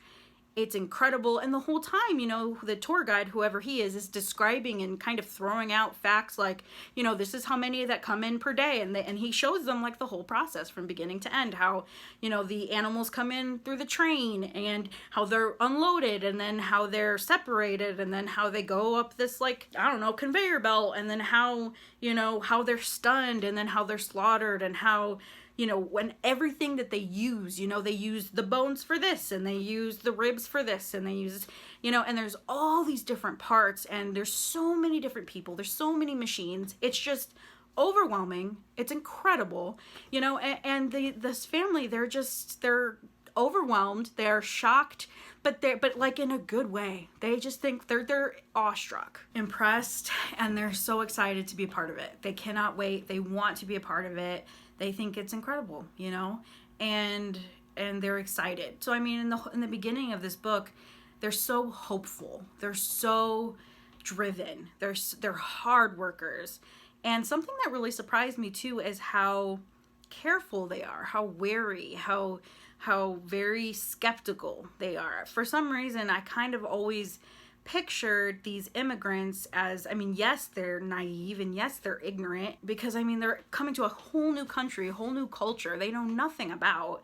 incredible. And the whole time, you know, the tour guide, whoever he is describing and kind of throwing out facts like, you know, this is how many that come in per day. And he shows them like the whole process from beginning to end, how, you know, the animals come in through the train and how they're unloaded and then how they're separated and then how they go up this, like, I don't know, conveyor belt, and then how, you know, how they're stunned and then how they're slaughtered, and how, you know, when everything that they use, you know, they use the bones for this and they use the ribs for this and they use, you know, and there's all these different parts and there's so many different people, there's so many machines. It's just overwhelming. It's incredible, you know, and this family, they're overwhelmed, they're shocked, but like in a good way. They just think they're awestruck, impressed, and they're so excited to be a part of it. They cannot wait. They want to be a part of it. They think it's incredible, you know, and they're excited. So I mean, in the beginning of this book, they're so hopeful. They're so driven. They're hard workers. And something that really surprised me too is how careful they are, how wary, how very skeptical they are. For some reason, I kind of always pictured these immigrants as, I mean, yes, they're naive and yes, they're ignorant, because I mean, they're coming to a whole new country, a whole new culture they know nothing about.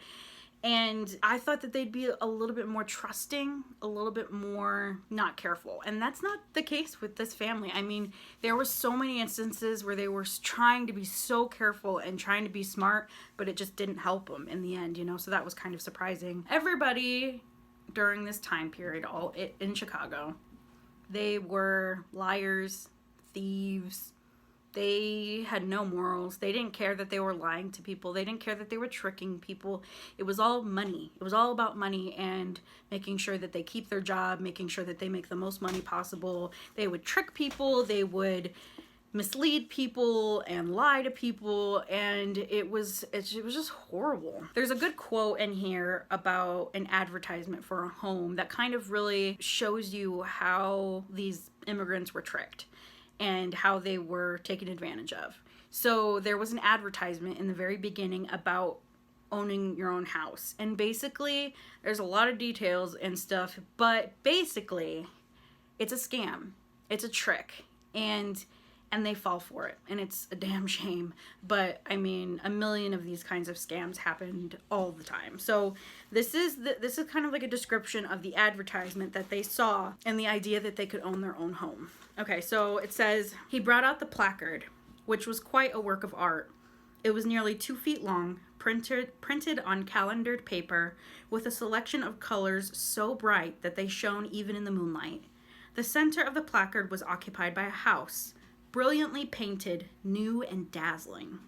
And I thought that they'd be a little bit more trusting, a little bit more not careful. And that's not the case with this family. I mean, there were so many instances where they were trying to be so careful and trying to be smart, but it just didn't help them in the end, you know? So that was kind of surprising. Everybody during this time period, all in Chicago, they were liars, thieves. They had no morals. They didn't care that they were lying to people. They didn't care that they were tricking people. It was all money. It was all about money and making sure that they keep their job, making sure that they make the most money possible. They would trick people. They would mislead people and lie to people, and it was just horrible. There's a good quote in here about an advertisement for a home that kind of really shows you how these immigrants were tricked and how they were taken advantage of. So there was an advertisement in the very beginning about owning your own house, and basically there's a lot of details and stuff, but basically it's a scam, it's a trick, and they fall for it, and it's a damn shame. But I mean, a million of these kinds of scams happened all the time. So this is kind of like a description of the advertisement that they saw and the idea that they could own their own home. Okay, so it says, he brought out the placard, which was quite a work of art. It was nearly 2 feet long, printed on calendared paper, with a selection of colors so bright that they shone even in the moonlight. The center of the placard was occupied by a house, brilliantly painted, new and dazzling.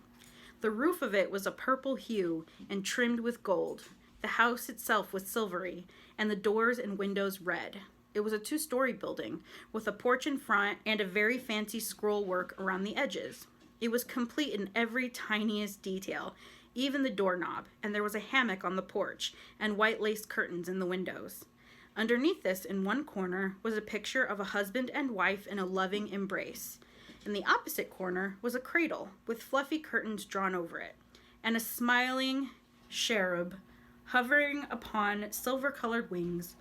The roof of it was a purple hue and trimmed with gold. The house itself was silvery, and the doors and windows red. It was a 2-story building, with a porch in front and a very fancy scroll work around the edges. It was complete in every tiniest detail, even the doorknob, and there was a hammock on the porch and white lace curtains in the windows. Underneath this, in one corner, was a picture of a husband and wife in a loving embrace. In the opposite corner was a cradle with fluffy curtains drawn over it, and a smiling cherub hovering upon silver-colored wings.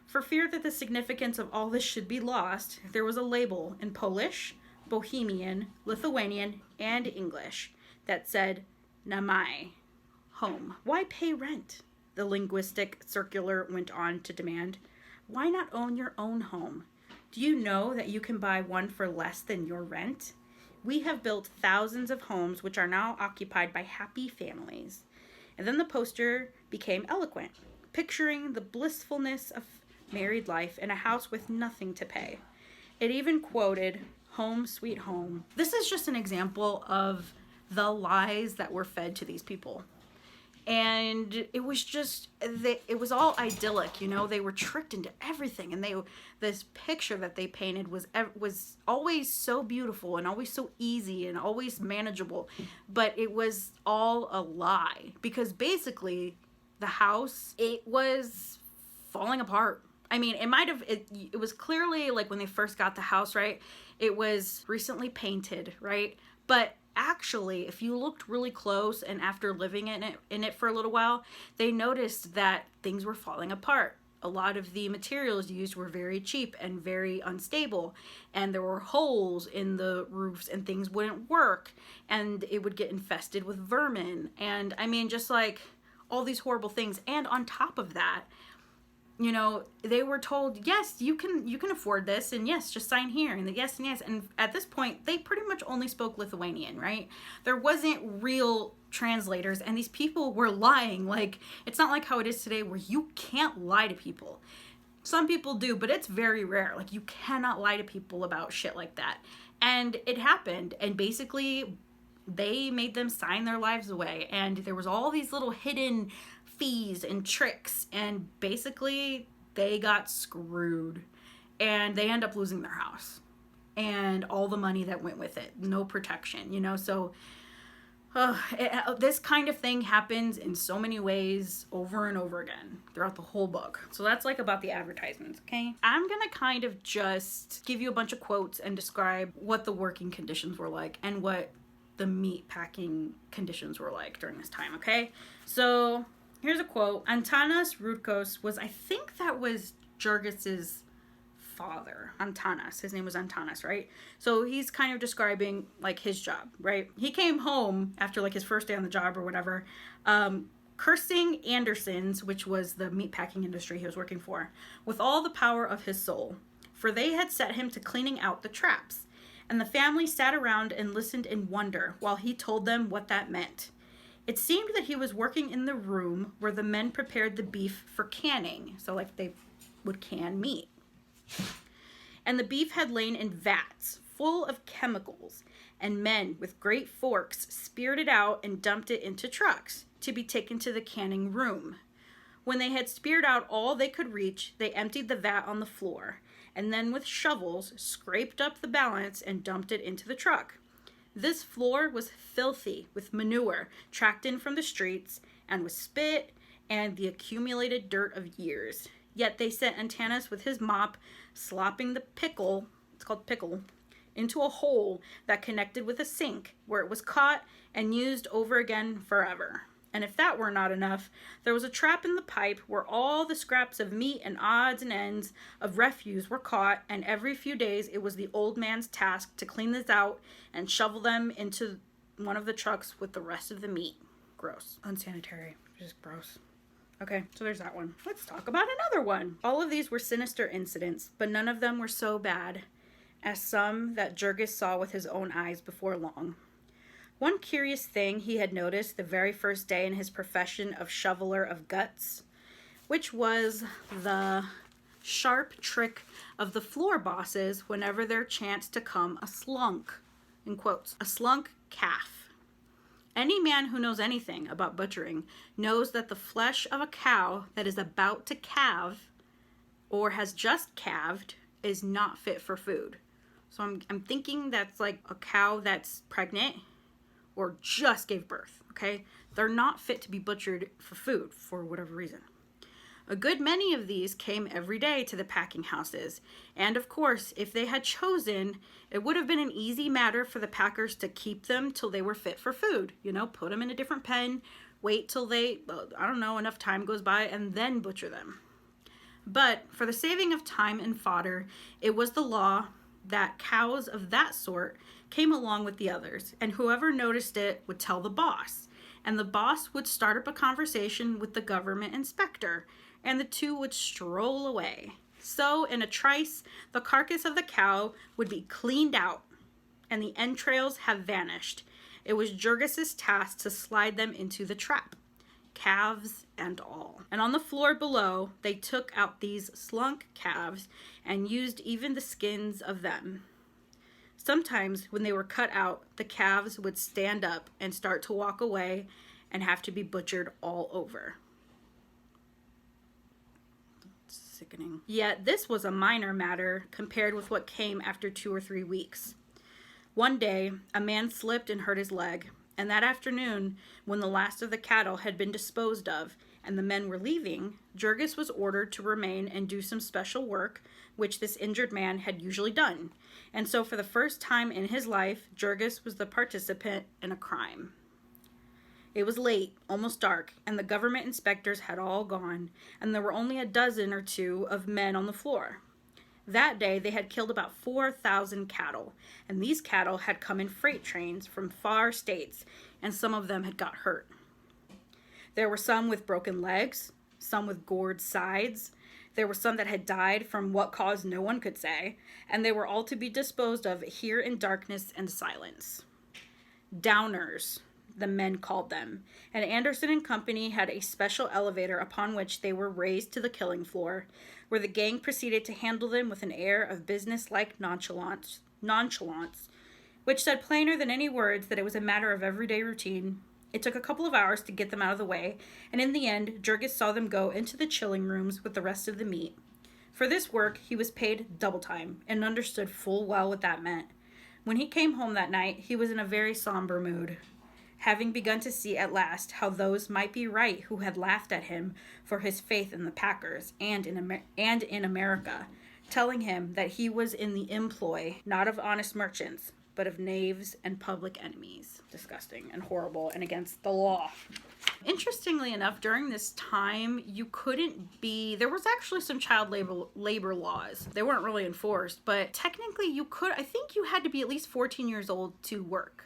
For fear that the significance of all this should be lost, there was a label in Polish, Bohemian, Lithuanian, and English that said, Namai, home. Why pay rent? The linguistic circular went on to demand. Why not own your own home? Do you know that you can buy one for less than your rent? We have built thousands of homes which are now occupied by happy families. And then the poster became eloquent, picturing the blissfulness of married life in a house with nothing to pay. It even quoted, "Home, sweet home." This is just an example of the lies that were fed to these people. And it was just, it was all idyllic, you know. They were tricked into everything, and this picture that they painted was always so beautiful and always so easy and always manageable, but it was all a lie, because basically the house, it was falling apart. I mean, it was clearly, like, when they first got the house, right, it was recently painted, right? But actually, if you looked really close, and after living in it for a little while, they noticed that things were falling apart. A lot of the materials used were very cheap and very unstable, and there were holes in the roofs, and things wouldn't work, and it would get infested with vermin, and I mean, just like all these horrible things. And on top of that, you know, they were told, yes, you can afford this, and yes, just sign here, and yes, and at this point, they pretty much only spoke Lithuanian, right? There wasn't real translators, and these people were lying. Like, it's not like how it is today, where you can't lie to people. Some people do, but it's very rare. Like, you cannot lie to people about shit like that. And it happened, and basically, they made them sign their lives away, and there was all these little hidden fees and tricks, and basically they got screwed, and they end up losing their house and all the money that went with it. No protection, you know. So this kind of thing happens in so many ways over and over again throughout the whole book. So that's like about the advertisements, okay? I'm gonna kind of just give you a bunch of quotes and describe what the working conditions were like and what the meat packing conditions were like during this time, okay? So here's a quote. Antanas Rudkos was, I think that was Jurgis's father. Antanas. His name was Antanas, right? So he's kind of describing, like, his job, right? He came home after, like, his first day on the job or whatever, cursing Andersons, which was the meatpacking industry he was working for, with all the power of his soul, for they had set him to cleaning out the traps. And the family sat around and listened in wonder while he told them what that meant. It seemed that he was working in the room where the men prepared the beef for canning. So, like, they would can meat. And the beef had lain in vats full of chemicals, and men with great forks speared it out and dumped it into trucks to be taken to the canning room. When they had speared out all they could reach, they emptied the vat on the floor, and then with shovels scraped up the balance and dumped it into the truck. This floor was filthy with manure tracked in from the streets, and with spit and the accumulated dirt of years. Yet they sent Antanas with his mop, slopping the pickle, it's called pickle, into a hole that connected with a sink, where it was caught and used over again forever. And if that were not enough, there was a trap in the pipe where all the scraps of meat and odds and ends of refuse were caught, and every few days it was the old man's task to clean this out and shovel them into one of the trucks with the rest of the meat. Gross. Unsanitary. Just gross. Okay, so there's that one. Let's talk about another one. All of these were sinister incidents, but none of them were so bad as some that Jurgis saw with his own eyes before long. One curious thing he had noticed the very first day in his profession of shoveler of guts, which was the sharp trick of the floor bosses whenever there chanced to come a slunk, in quotes, a slunk calf. Any man who knows anything about butchering knows that the flesh of a cow that is about to calve or has just calved is not fit for food. So I'm thinking that's like a cow that's pregnant or just gave birth, okay? They're not fit to be butchered for food for whatever reason. A good many of these came every day to the packing houses, and of course, if they had chosen, it would have been an easy matter for the packers to keep them till they were fit for food. You know, put them in a different pen, wait till they, I don't know, enough time goes by, and then butcher them. But for the saving of time and fodder, it was the law that cows of that sort came along with the others, and whoever noticed it would tell the boss, and the boss would start up a conversation with the government inspector, and the two would stroll away. So in a trice, the carcass of the cow would be cleaned out, and the entrails have vanished. It was Jurgis's task to slide them into the trap, calves and all. And on the floor below, they took out these slunk calves and used even the skins of them. Sometimes when they were cut out, the calves would stand up and start to walk away, and have to be butchered all over. Sickening. Yet this was a minor matter compared with what came after 2 or 3 weeks. One day, a man slipped and hurt his leg, and that afternoon, when the last of the cattle had been disposed of and the men were leaving, Jurgis was ordered to remain and do some special work, which this injured man had usually done. And so for the first time in his life, Jurgis was the participant in a crime. It was late, almost dark, and the government inspectors had all gone, and there were only a dozen or two of men on the floor. That day, they had killed about 4,000 cattle, and these cattle had come in freight trains from far states, and some of them had got hurt. There were some with broken legs, some with gored sides. There were some that had died from what cause no one could say, and they were all to be disposed of here in darkness and silence. Downers, the men called them, and Anderson and Company had a special elevator upon which they were raised to the killing floor, where the gang proceeded to handle them with an air of business-like nonchalance, which said plainer than any words that it was a matter of everyday routine. It took a couple of hours to get them out of the way, and in the end, Jurgis saw them go into the chilling rooms with the rest of the meat. For this work, he was paid double time, and understood full well what that meant. When he came home that night, he was in a very somber mood, having begun to see at last how those might be right who had laughed at him for his faith in the Packers and in America, telling him that he was in the employ not of honest merchants, but of knaves and public enemies. Disgusting and horrible and against the law. Interestingly enough, during this time, there was actually some child labor laws. They weren't really enforced, but technically I think you had to be at least 14 years old to work.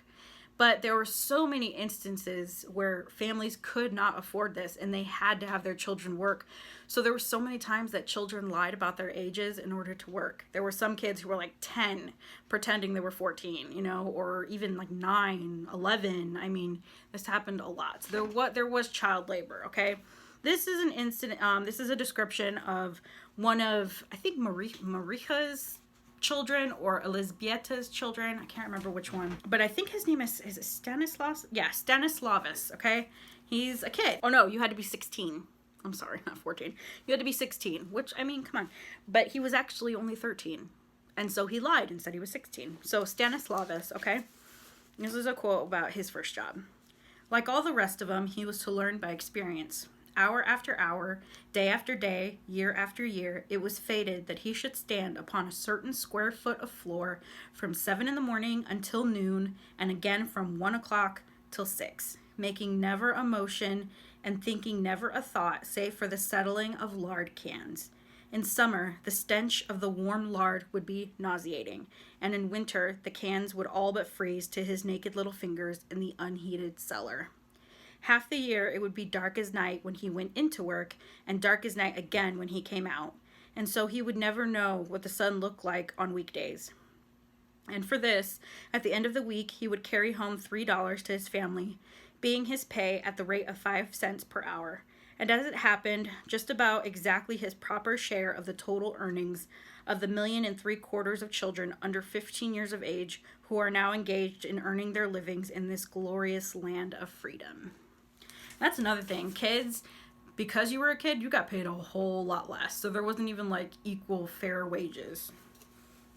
But there were so many instances where families could not afford this and they had to have their children work. So there were so many times that children lied about their ages in order to work. There were some kids who were like 10 pretending they were 14, or even like 9, 11. I mean, this happened a lot. So there was child labor, okay? This is an incident, this is a description of one of, I think, Maricha's children or Elizbieta's children. I can't remember which one, but I think his name is it Stannislaus? Yeah, Stanislaus, okay? He's a kid. Oh no, you had to be 16. I'm sorry, not 14. You had to be 16, which, I mean, come on. But he was actually only 13. And so he lied and said he was 16. So Stanislaus, okay? This is a quote about his first job. Like all the rest of them, he was to learn by experience. Hour after hour, day after day, year after year, it was fated that he should stand upon a certain square foot of floor from 7 in the morning until noon, and again from 1 o'clock till 6, making never a motion and thinking never a thought save for the settling of lard cans. In summer, the stench of the warm lard would be nauseating, and in winter, the cans would all but freeze to his naked little fingers in the unheated cellar. Half the year, it would be dark as night when he went into work, and dark as night again when he came out, and so he would never know what the sun looked like on weekdays. And for this, at the end of the week, he would carry home $3 to his family, being his pay at the rate of 5 cents per hour, and as it happened, just about exactly his proper share of the total earnings of the 1.75 million of children under 15 years of age who are now engaged in earning their livings in this glorious land of freedom. That's another thing. Kids, because you were a kid, you got paid a whole lot less. So there wasn't even like equal fair wages.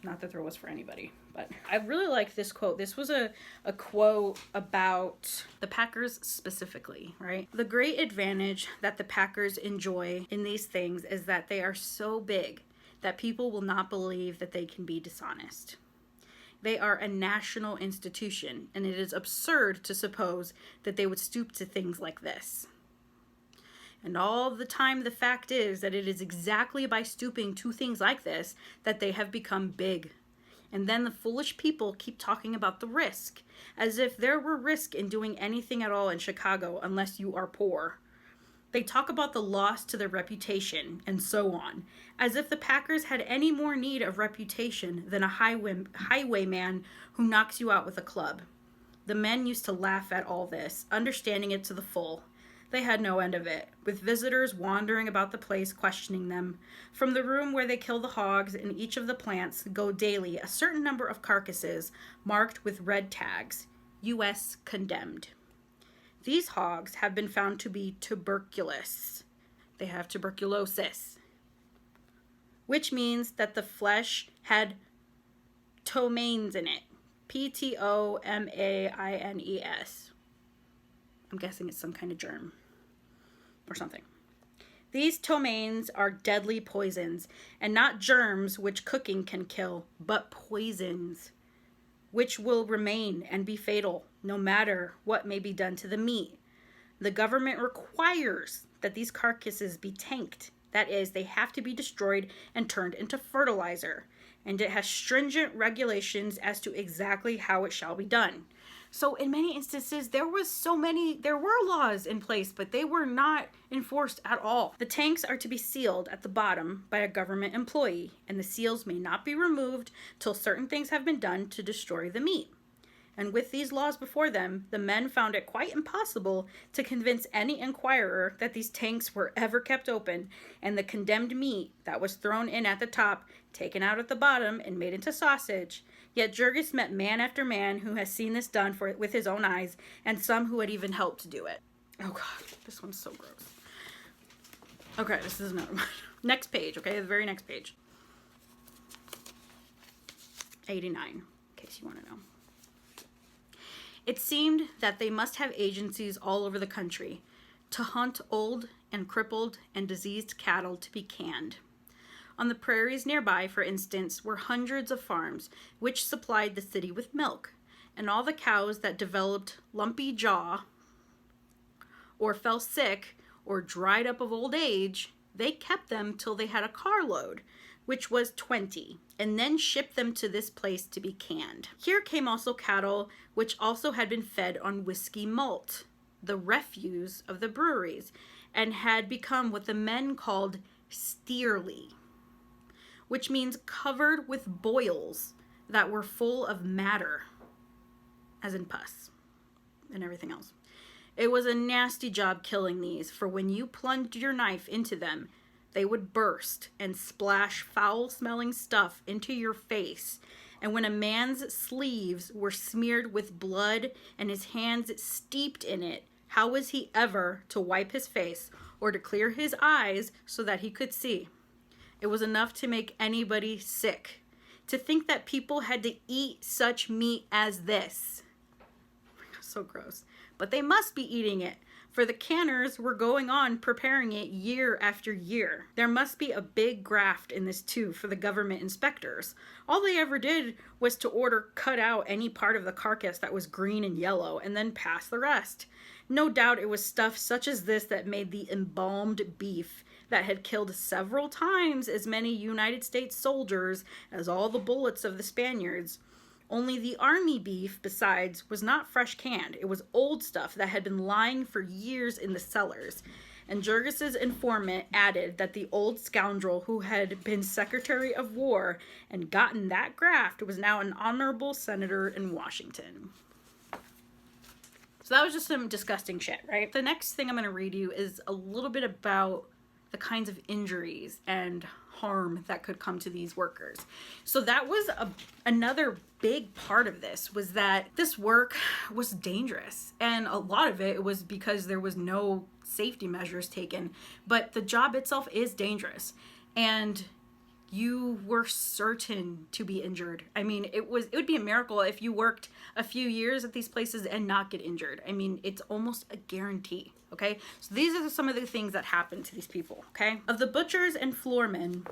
Not that there was for anybody, but I really like this quote. This was a quote about the Packers specifically, right? The great advantage that the Packers enjoy in these things is that they are so big that people will not believe that they can be dishonest. They are a national institution, and it is absurd to suppose that they would stoop to things like this. And all the time, the fact is that it is exactly by stooping to things like this that they have become big. And then the foolish people keep talking about the risk, as if there were risk in doing anything at all in Chicago unless you are poor. They talk about the loss to their reputation, and so on, as if the Packers had any more need of reputation than a highwayman who knocks you out with a club. The men used to laugh at all this, understanding it to the full. They had no end of it, with visitors wandering about the place questioning them. From the room where they kill the hogs in each of the plants go daily a certain number of carcasses marked with red tags, U.S. condemned. These hogs have been found to be tuberculous. They have tuberculosis, which means that the flesh had ptomaines in it. Ptomaines. I'm guessing it's some kind of germ or something. These ptomaines are deadly poisons, and not germs which cooking can kill, but poisons which will remain and be fatal no matter what may be done to the meat. The government requires that these carcasses be tanked. That is, they have to be destroyed and turned into fertilizer. And it has stringent regulations as to exactly how it shall be done. So in many instances, there were laws in place, but they were not enforced at all. The tanks are to be sealed at the bottom by a government employee, and the seals may not be removed till certain things have been done to destroy the meat. And with these laws before them, the men found it quite impossible to convince any inquirer that these tanks were ever kept open, and the condemned meat that was thrown in at the top, taken out at the bottom, and made into sausage. Yet Jurgis met man after man who has seen this done with his own eyes, and some who had even helped to do it. Oh God, this one's so gross. Okay, this is another one. Next page, okay, the very next page. 89, in case you want to know. It seemed that they must have agencies all over the country to hunt old and crippled and diseased cattle to be canned. On the prairies nearby, for instance, were hundreds of farms which supplied the city with milk, and all the cows that developed lumpy jaw or fell sick or dried up of old age, they kept them till they had a carload, which was 20, and then shipped them to this place to be canned. Here came also cattle which also had been fed on whiskey malt, the refuse of the breweries, and had become what the men called steerly, which means covered with boils that were full of matter, as in pus and everything else. It was a nasty job killing these, for when you plunged your knife into them, they would burst and splash foul-smelling stuff into your face. And when a man's sleeves were smeared with blood and his hands steeped in it, how was he ever to wipe his face or to clear his eyes so that he could see? It was enough to make anybody sick. To think that people had to eat such meat as this. So gross. But they must be eating it, for the canners were going on preparing it year after year. There must be a big graft in this too for the government inspectors. All they ever did was to cut out any part of the carcass that was green and yellow and then pass the rest. No doubt it was stuff such as this that made the embalmed beef that had killed several times as many United States soldiers as all the bullets of the Spaniards. Only the army beef, besides, was not fresh canned. It was old stuff that had been lying for years in the cellars. And Jurgis's informant added that the old scoundrel who had been Secretary of War and gotten that graft was now an honorable senator in Washington. So that was just some disgusting shit, right? The next thing I'm going to read you is a little bit about the kinds of injuries and harm that could come to these workers. So that was another big part of this, was that this work was dangerous, and a lot of it was because there was no safety measures taken, but the job itself is dangerous, and you were certain to be injured. I mean, it would be a miracle if you worked a few years at these places and not get injured. I mean, it's almost a guarantee, okay? So these are some of the things that happen to these people, okay? Of the butchers and floormen,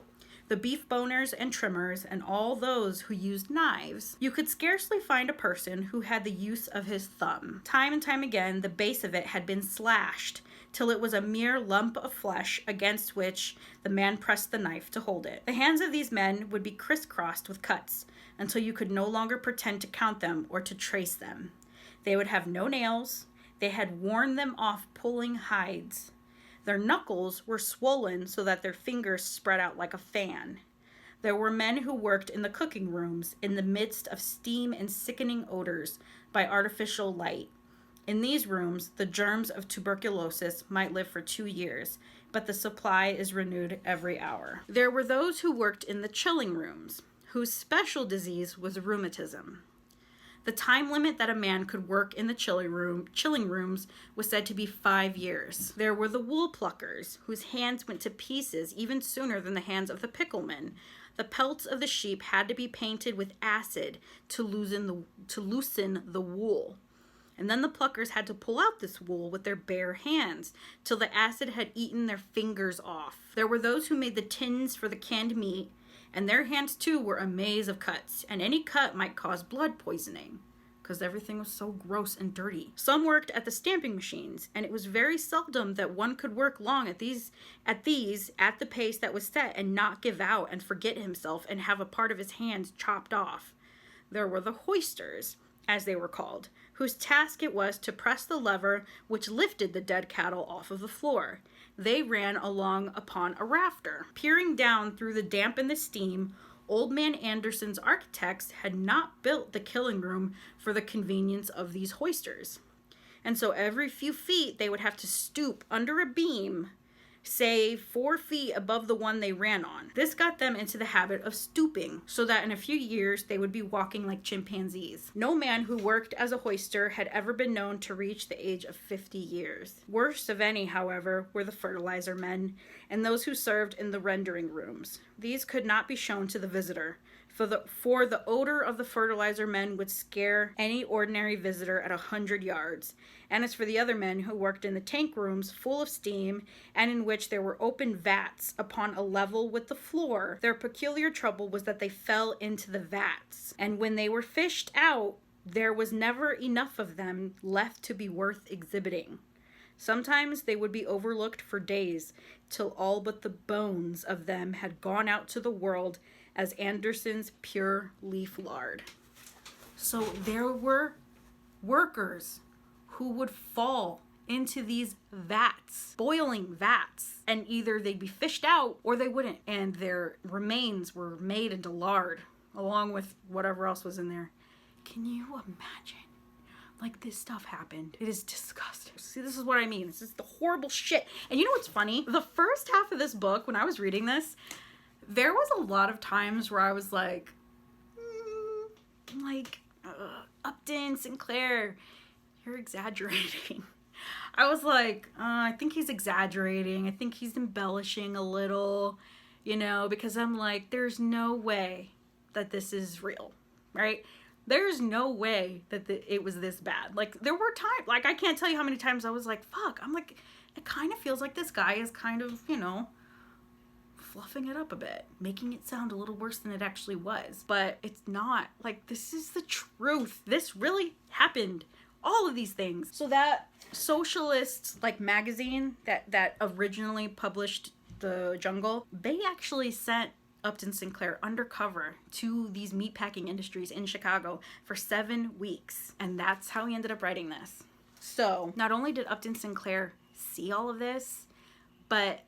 the beef boners and trimmers, and all those who used knives, you could scarcely find a person who had the use of his thumb. Time and time again, the base of it had been slashed till it was a mere lump of flesh against which the man pressed the knife to hold it. The hands of these men would be crisscrossed with cuts until you could no longer pretend to count them or to trace them. They would have no nails. They had worn them off pulling hides. Their knuckles were swollen so that their fingers spread out like a fan. There were men who worked in the cooking rooms in the midst of steam and sickening odors by artificial light. In these rooms, the germs of tuberculosis might live for 2 years, but the supply is renewed every hour. There were those who worked in the chilling rooms, whose special disease was rheumatism. The time limit that a man could work in the chilling rooms was said to be 5 years. There were the wool pluckers, whose hands went to pieces even sooner than the hands of the picklemen. The pelts of the sheep had to be painted with acid to loosen the wool. And then the pluckers had to pull out this wool with their bare hands till the acid had eaten their fingers off. There were those who made the tins for the canned meat, and their hands too were a maze of cuts, and any cut might cause blood poisoning because everything was so gross and dirty. Some worked at the stamping machines, and it was very seldom that one could work long at the pace that was set and not give out and forget himself and have a part of his hands chopped off. There were the hoisters, as they were called, whose task it was to press the lever which lifted the dead cattle off of the floor. They ran along upon a rafter. Peering down through the damp and the steam, Old Man Anderson's architects had not built the killing room for the convenience of these hoisters. And so every few feet they would have to stoop under a beam, say 4 feet above the one they ran on. This got them into the habit of stooping, so that in a few years they would be walking like chimpanzees. No man who worked as a hoister had ever been known to reach the age of 50 years. Worst of any, however, were the fertilizer men and those who served in the rendering rooms. These could not be shown to the visitor, for the odor of the fertilizer men would scare any ordinary visitor at 100 yards. And as for the other men who worked in the tank rooms full of steam and in which there were open vats upon a level with the floor, their peculiar trouble was that they fell into the vats. And when they were fished out, there was never enough of them left to be worth exhibiting. Sometimes they would be overlooked for days, till all but the bones of them had gone out to the world as Anderson's pure leaf lard. So there were workers who would fall into these vats, boiling vats, and either they'd be fished out or they wouldn't, and their remains were made into lard along with whatever else was in there. Can you imagine? Like, this stuff happened. It is disgusting. See, this is what I mean. This is the horrible shit. And you know what's funny? The first half of this book, when I was reading this, there was a lot of times where I was like, Upton Sinclair, you're exaggerating. I was like, I think he's exaggerating. I think he's embellishing a little, because I'm like, there's no way that this is real, right? There's no way that it was this bad. Like, there were times, like, I can't tell you how many times I was like, fuck. I'm like, it kind of feels like this guy is kind of, fluffing it up a bit, making it sound a little worse than it actually was. But it's not. Like, this is the truth. This really happened. All of these things. So that socialist, magazine that originally published The Jungle, they actually sent Upton Sinclair undercover to these meatpacking industries in Chicago for 7 weeks. And that's how he ended up writing this. So not only did Upton Sinclair see all of this, but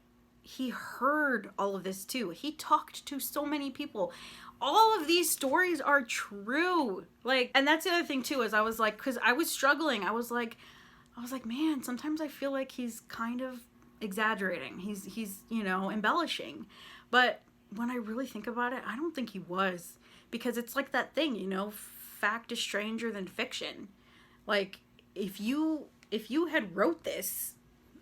he heard all of this too. He talked to so many people. All of these stories are true. And that's the other thing too, is I was like, because I was struggling. I was like, man, sometimes I feel like he's kind of exaggerating. He's embellishing. But when I really think about it, I don't think he was, because it's like that thing, fact is stranger than fiction. Like, if you had wrote this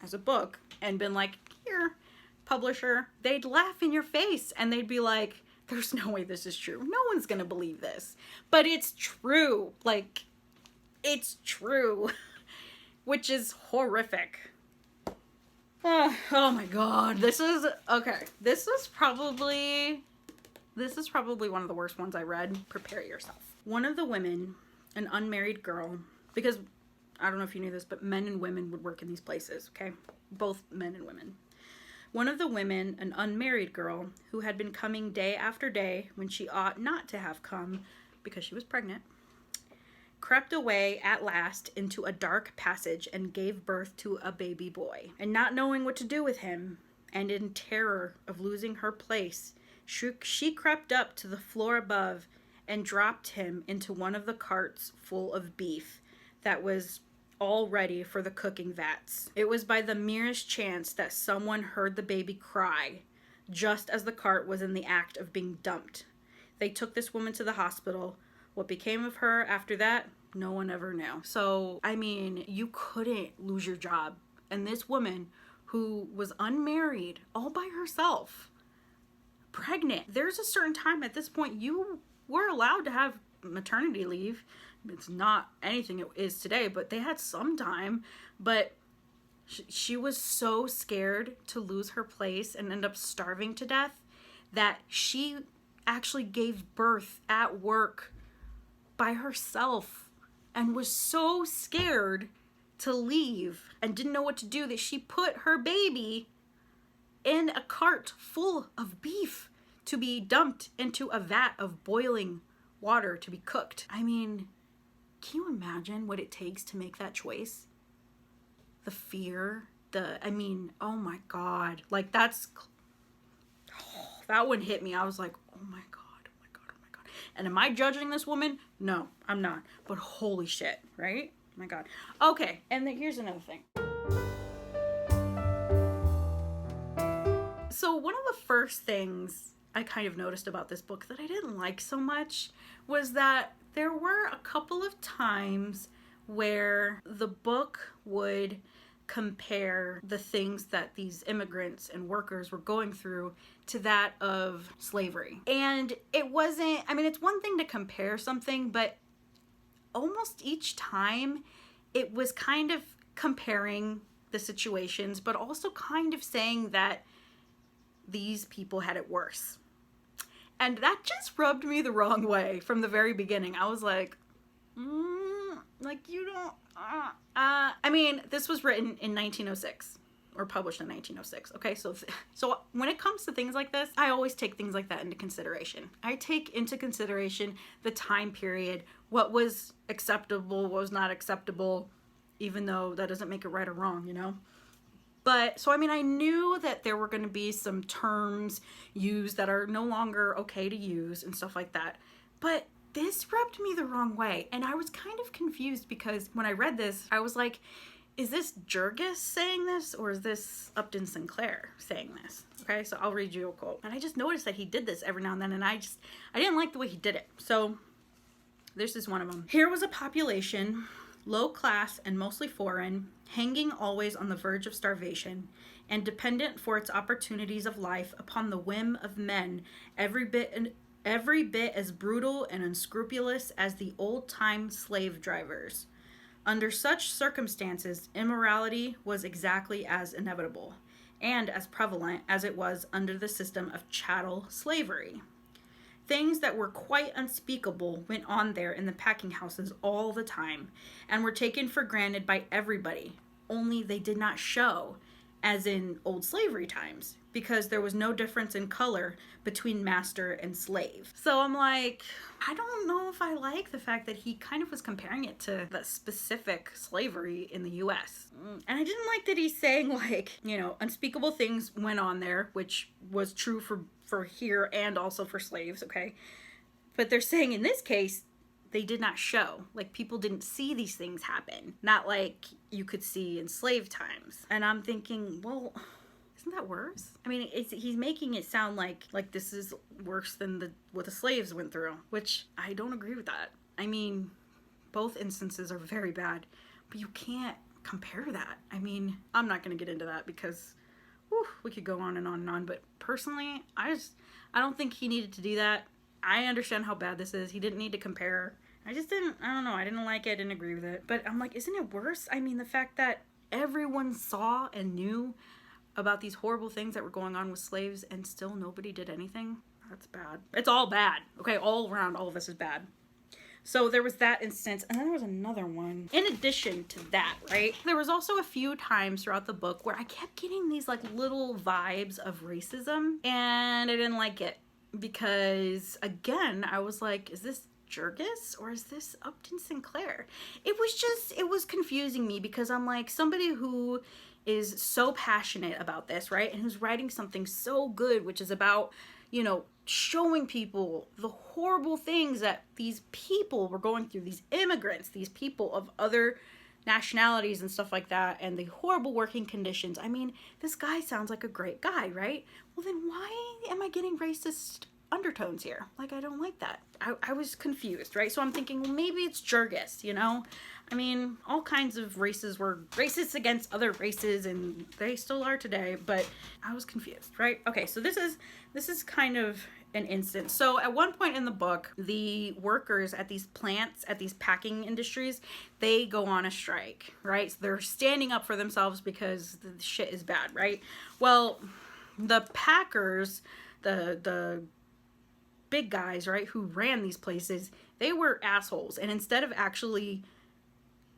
as a book and been like, here, publisher, they'd laugh in your face and they'd be like, there's no way this is true. No one's gonna believe this. But it's true. It's true. Which is horrific. Oh my god. This is probably one of the worst ones I read. Prepare yourself. One of the women, an unmarried girl, because I don't know if you knew this, but men and women would work in these places, okay? Both men and women. One of the women, an unmarried girl, who had been coming day after day when she ought not to have come because she was pregnant, crept away at last into a dark passage and gave birth to a baby boy. And not knowing what to do with him, and in terror of losing her place, she crept up to the floor above and dropped him into one of the carts full of beef that was all ready for the cooking vats. It was by the merest chance that someone heard the baby cry just as the cart was in the act of being dumped. They took this woman to the hospital, What became of her after that, no one ever knew. So, I mean, you couldn't lose your job. And this woman who was unmarried, all by herself, pregnant, there's a certain time at this point you were allowed to have maternity leave. It's not anything it is today, but they had some time. But she was so scared to lose her place and end up starving to death that she actually gave birth at work by herself and was so scared to leave and didn't know what to do that she put her baby in a cart full of beef to be dumped into a vat of boiling water to be cooked. I mean, can you imagine what it takes to make that choice? The fear, oh my God. Like that one hit me. I was like, oh my God, oh my God, oh my God. And am I judging this woman? No, I'm not. But holy shit, right? Oh my God. Okay, and then here's another thing. So one of the first things I kind of noticed about this book that I didn't like so much was that there were a couple of times where the book would compare the things that these immigrants and workers were going through to that of slavery. And it wasn't, I mean, it's one thing to compare something, but almost each time it was kind of comparing the situations, but also kind of saying that these people had it worse. And that just rubbed me the wrong way from the very beginning. I was like, like you don't, I mean, this was written in 1906 or published in 1906. Okay, so when it comes to things like this, I always take things like that into consideration. I take into consideration the time period, what was acceptable, what was not acceptable, even though that doesn't make it right or wrong, you know? But, so I mean, I knew that there were going to be some terms used that are no longer okay to use and stuff like that. But this rubbed me the wrong way. And I was kind of confused because when I read this, I was like, is this Jurgis saying this or is this Upton Sinclair saying this? Okay, so I'll read you a quote. And I just noticed that he did this every now and then, and I didn't like the way he did it. So this is one of them. Here was a population, low class and mostly foreign, hanging always on the verge of starvation, and dependent for its opportunities of life upon the whim of men every bit as brutal and unscrupulous as the old-time slave drivers. Under such circumstances, immorality was exactly as inevitable, and as prevalent as it was under the system of chattel slavery. Things that were quite unspeakable went on there in the packing houses all the time, and were taken for granted by everybody, only they did not show, as in old slavery times, because there was no difference in color between master and slave. So I'm like, I don't know if I like the fact that he kind of was comparing it to the specific slavery in the US. And I didn't like that he's saying, like, you know, unspeakable things went on there, which was true for here and also for slaves, okay? But they're saying in this case, they did not show. Like, people didn't see these things happen. Not like you could see in slave times. And I'm thinking, well, isn't that worse? I mean, he's making it sound like this is worse than what the slaves went through, which I don't agree with that. I mean, both instances are very bad, but you can't compare that. I mean, I'm not going to get into that because we could go on and on and on, but personally, I don't think he needed to do that. I understand how bad this is. He didn't need to compare. I don't know. I didn't like it. I didn't agree with it. But I'm like, isn't it worse? I mean, the fact that everyone saw and knew about these horrible things that were going on with slaves and still nobody did anything. That's bad. It's all bad. Okay, all around, all of this is bad. So there was that instance, and then there was another one. In addition to that, right, there was also a few times throughout the book where I kept getting these like little vibes of racism, and I didn't like it because, again, I was like, is this Jurgis or is this Upton Sinclair? It was confusing me because I'm like, somebody who is so passionate about this, right, and who's writing something so good, which is about, you know, showing people the horrible things that these people were going through, these immigrants, these people of other nationalities and stuff like that, and the horrible working conditions. I mean, this guy sounds like a great guy, right? Well, then why am I getting racist undertones here. Like, I don't like that. I was confused, right? So I'm thinking, well, maybe it's Jurgis, you know? I mean, all kinds of races were racist against other races, and they still are today, but I was confused, right? Okay, so this is kind of an instance. So at one point in the book, the workers at these plants, at these packing industries, they go on a strike, right? So they're standing up for themselves because the shit is bad, right? Well, the packers, the big guys, right, who ran these places, they were assholes. And instead of actually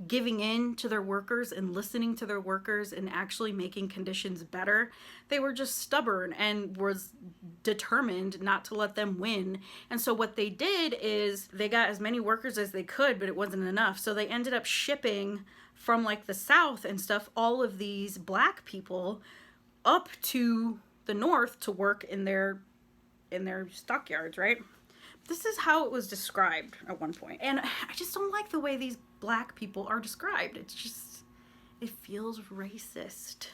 giving in to their workers and listening to their workers and actually making conditions better, they were just stubborn and was determined not to let them win. And so what they did is they got as many workers as they could, but it wasn't enough. So they ended up shipping from like the South and stuff, all of these black people up to the North to work in their stockyards, right? This is how it was described at one point. And I just don't like the way these black people are described. It's just, it feels racist.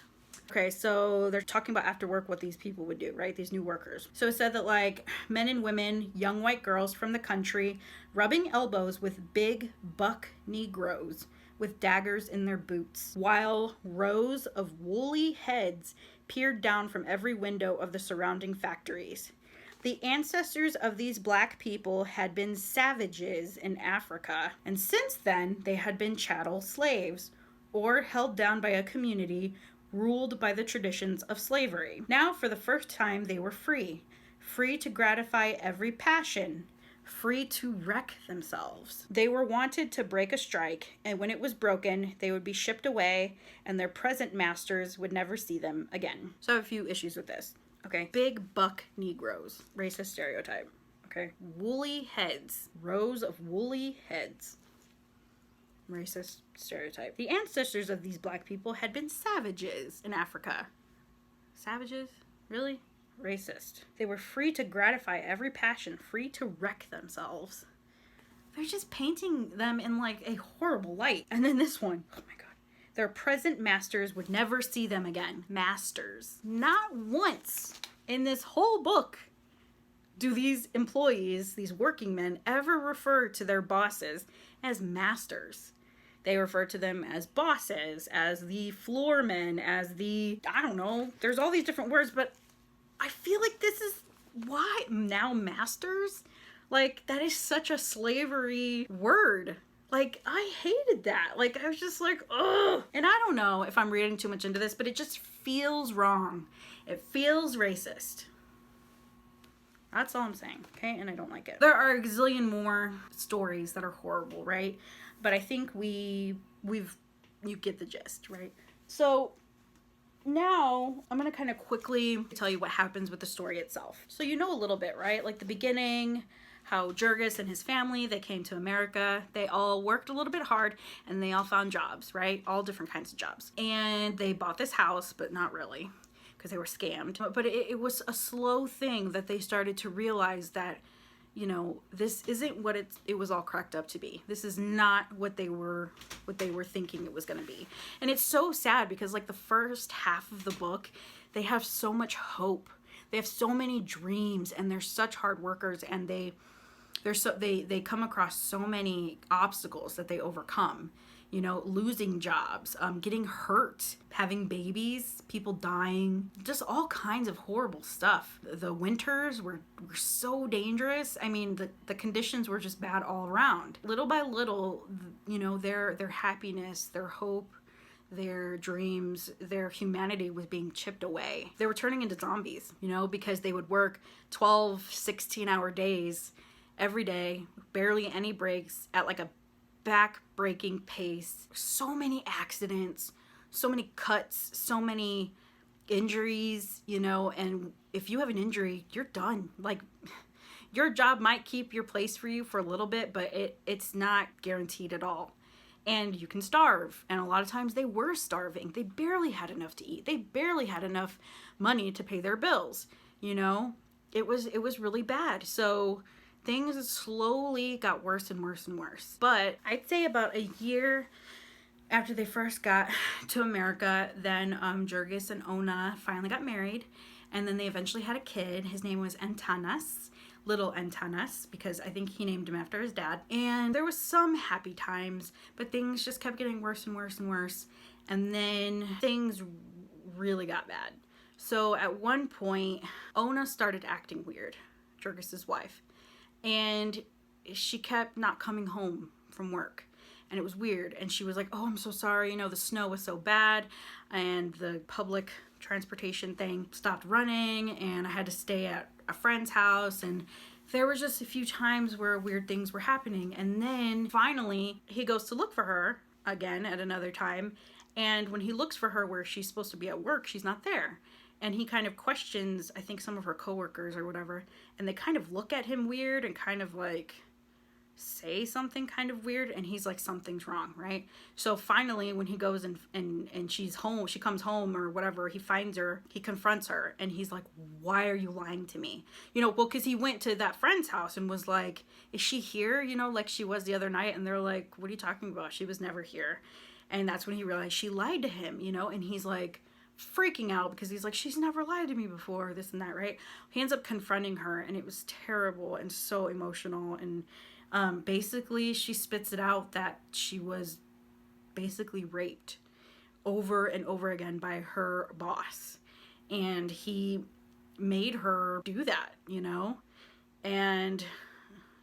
Okay, so they're talking about after work what these people would do, right? These new workers. So it said that like men and women, young white girls from the country, rubbing elbows with big buck Negroes with daggers in their boots, while rows of woolly heads peered down from every window of the surrounding factories. The ancestors of these black people had been savages in Africa, and since then they had been chattel slaves, or held down by a community ruled by the traditions of slavery. Now, for the first time, they were free, free to gratify every passion, free to wreck themselves. They were wanted to break a strike, and when it was broken, they would be shipped away, and their present masters would never see them again. So I have a few issues with this. Okay, big buck Negroes, racist stereotype. Okay, woolly heads, rows of woolly heads, racist stereotype. The ancestors of these black people had been savages in Africa. Savages? Really? Racist. They were free to gratify every passion, free to wreck themselves. They're just painting them in like a horrible light. And then this one, oh my God. Their present masters would never see them again. Masters. Not once in this whole book do these employees, these working men, ever refer to their bosses as masters. They refer to them as bosses, as the floormen, as the, I don't know, there's all these different words, but I feel like this is why now masters? Like, that is such a slavery word. Like, I hated that. Like, I was just like, ugh. And I don't know if I'm reading too much into this, but it just feels wrong. It feels racist. That's all I'm saying, okay? And I don't like it. There are a gazillion more stories that are horrible, right? But I think you get the gist, right? So now I'm going to kind of quickly tell you what happens with the story itself. So you know a little bit, right? Like the beginning, how Jurgis and his family, they came to America. They all worked a little bit hard and they all found jobs, right? All different kinds of jobs. And they bought this house, but not really, because they were scammed. But it was a slow thing that they started to realize that, you know, this isn't what it was all cracked up to be. This is not what they were thinking it was going to be. And it's so sad because like the first half of the book, they have so much hope. They have so many dreams and they're such hard workers, and they come across so many obstacles that they overcome. You know, losing jobs, getting hurt, having babies, people dying, just all kinds of horrible stuff. The winters were so dangerous. I mean, the conditions were just bad all around. Little by little, you know, their happiness, their hope, their dreams, their humanity was being chipped away. They were turning into zombies, you know, because they would work 12, 16-hour days every day, barely any breaks, at like a back-breaking pace. So many accidents, so many cuts, so many injuries, you know, and if you have an injury, you're done. Like, your job might keep your place for you for a little bit, but it's not guaranteed at all. And you can starve. And a lot of times they were starving. They barely had enough to eat. They barely had enough money to pay their bills. You know, it was really bad. So things slowly got worse and worse and worse. But I'd say about a year after they first got to America, then Jurgis and Ona finally got married. And then they eventually had a kid. His name was Antanas. little antanas, because I think he named him after his dad. And there was some happy times, but things just kept getting worse and worse and worse. And then things really got bad. So at one point, Ona started acting weird, Jurgis's wife, and she kept not coming home from work. And it was weird. And she was like, oh, I'm so sorry. You know, the snow was so bad and the public transportation thing stopped running and I had to stay at a friend's house. And there was just a few times where weird things were happening. And then finally he goes to look for her again at another time. And when he looks for her where she's supposed to be at work, she's not there. And he kind of questions, I think, some of her coworkers or whatever. And they kind of look at him weird and kind of like say something kind of weird, and he's like, something's wrong, right? So finally when he goes and she's home, she comes home or whatever, he finds her, he confronts her, and he's like, why are you lying to me? You know, well, because he went to that friend's house and was like, is she here, you know, like she was the other night? And they're like, what are you talking about? She was never here. And that's when he realized she lied to him, you know, and he's like freaking out because he's like, she's never lied to me before, this and that, right? He ends up confronting her, and it was terrible and so emotional. And basically she spits it out that she was basically raped over and over again by her boss, and he made her do that, you know, and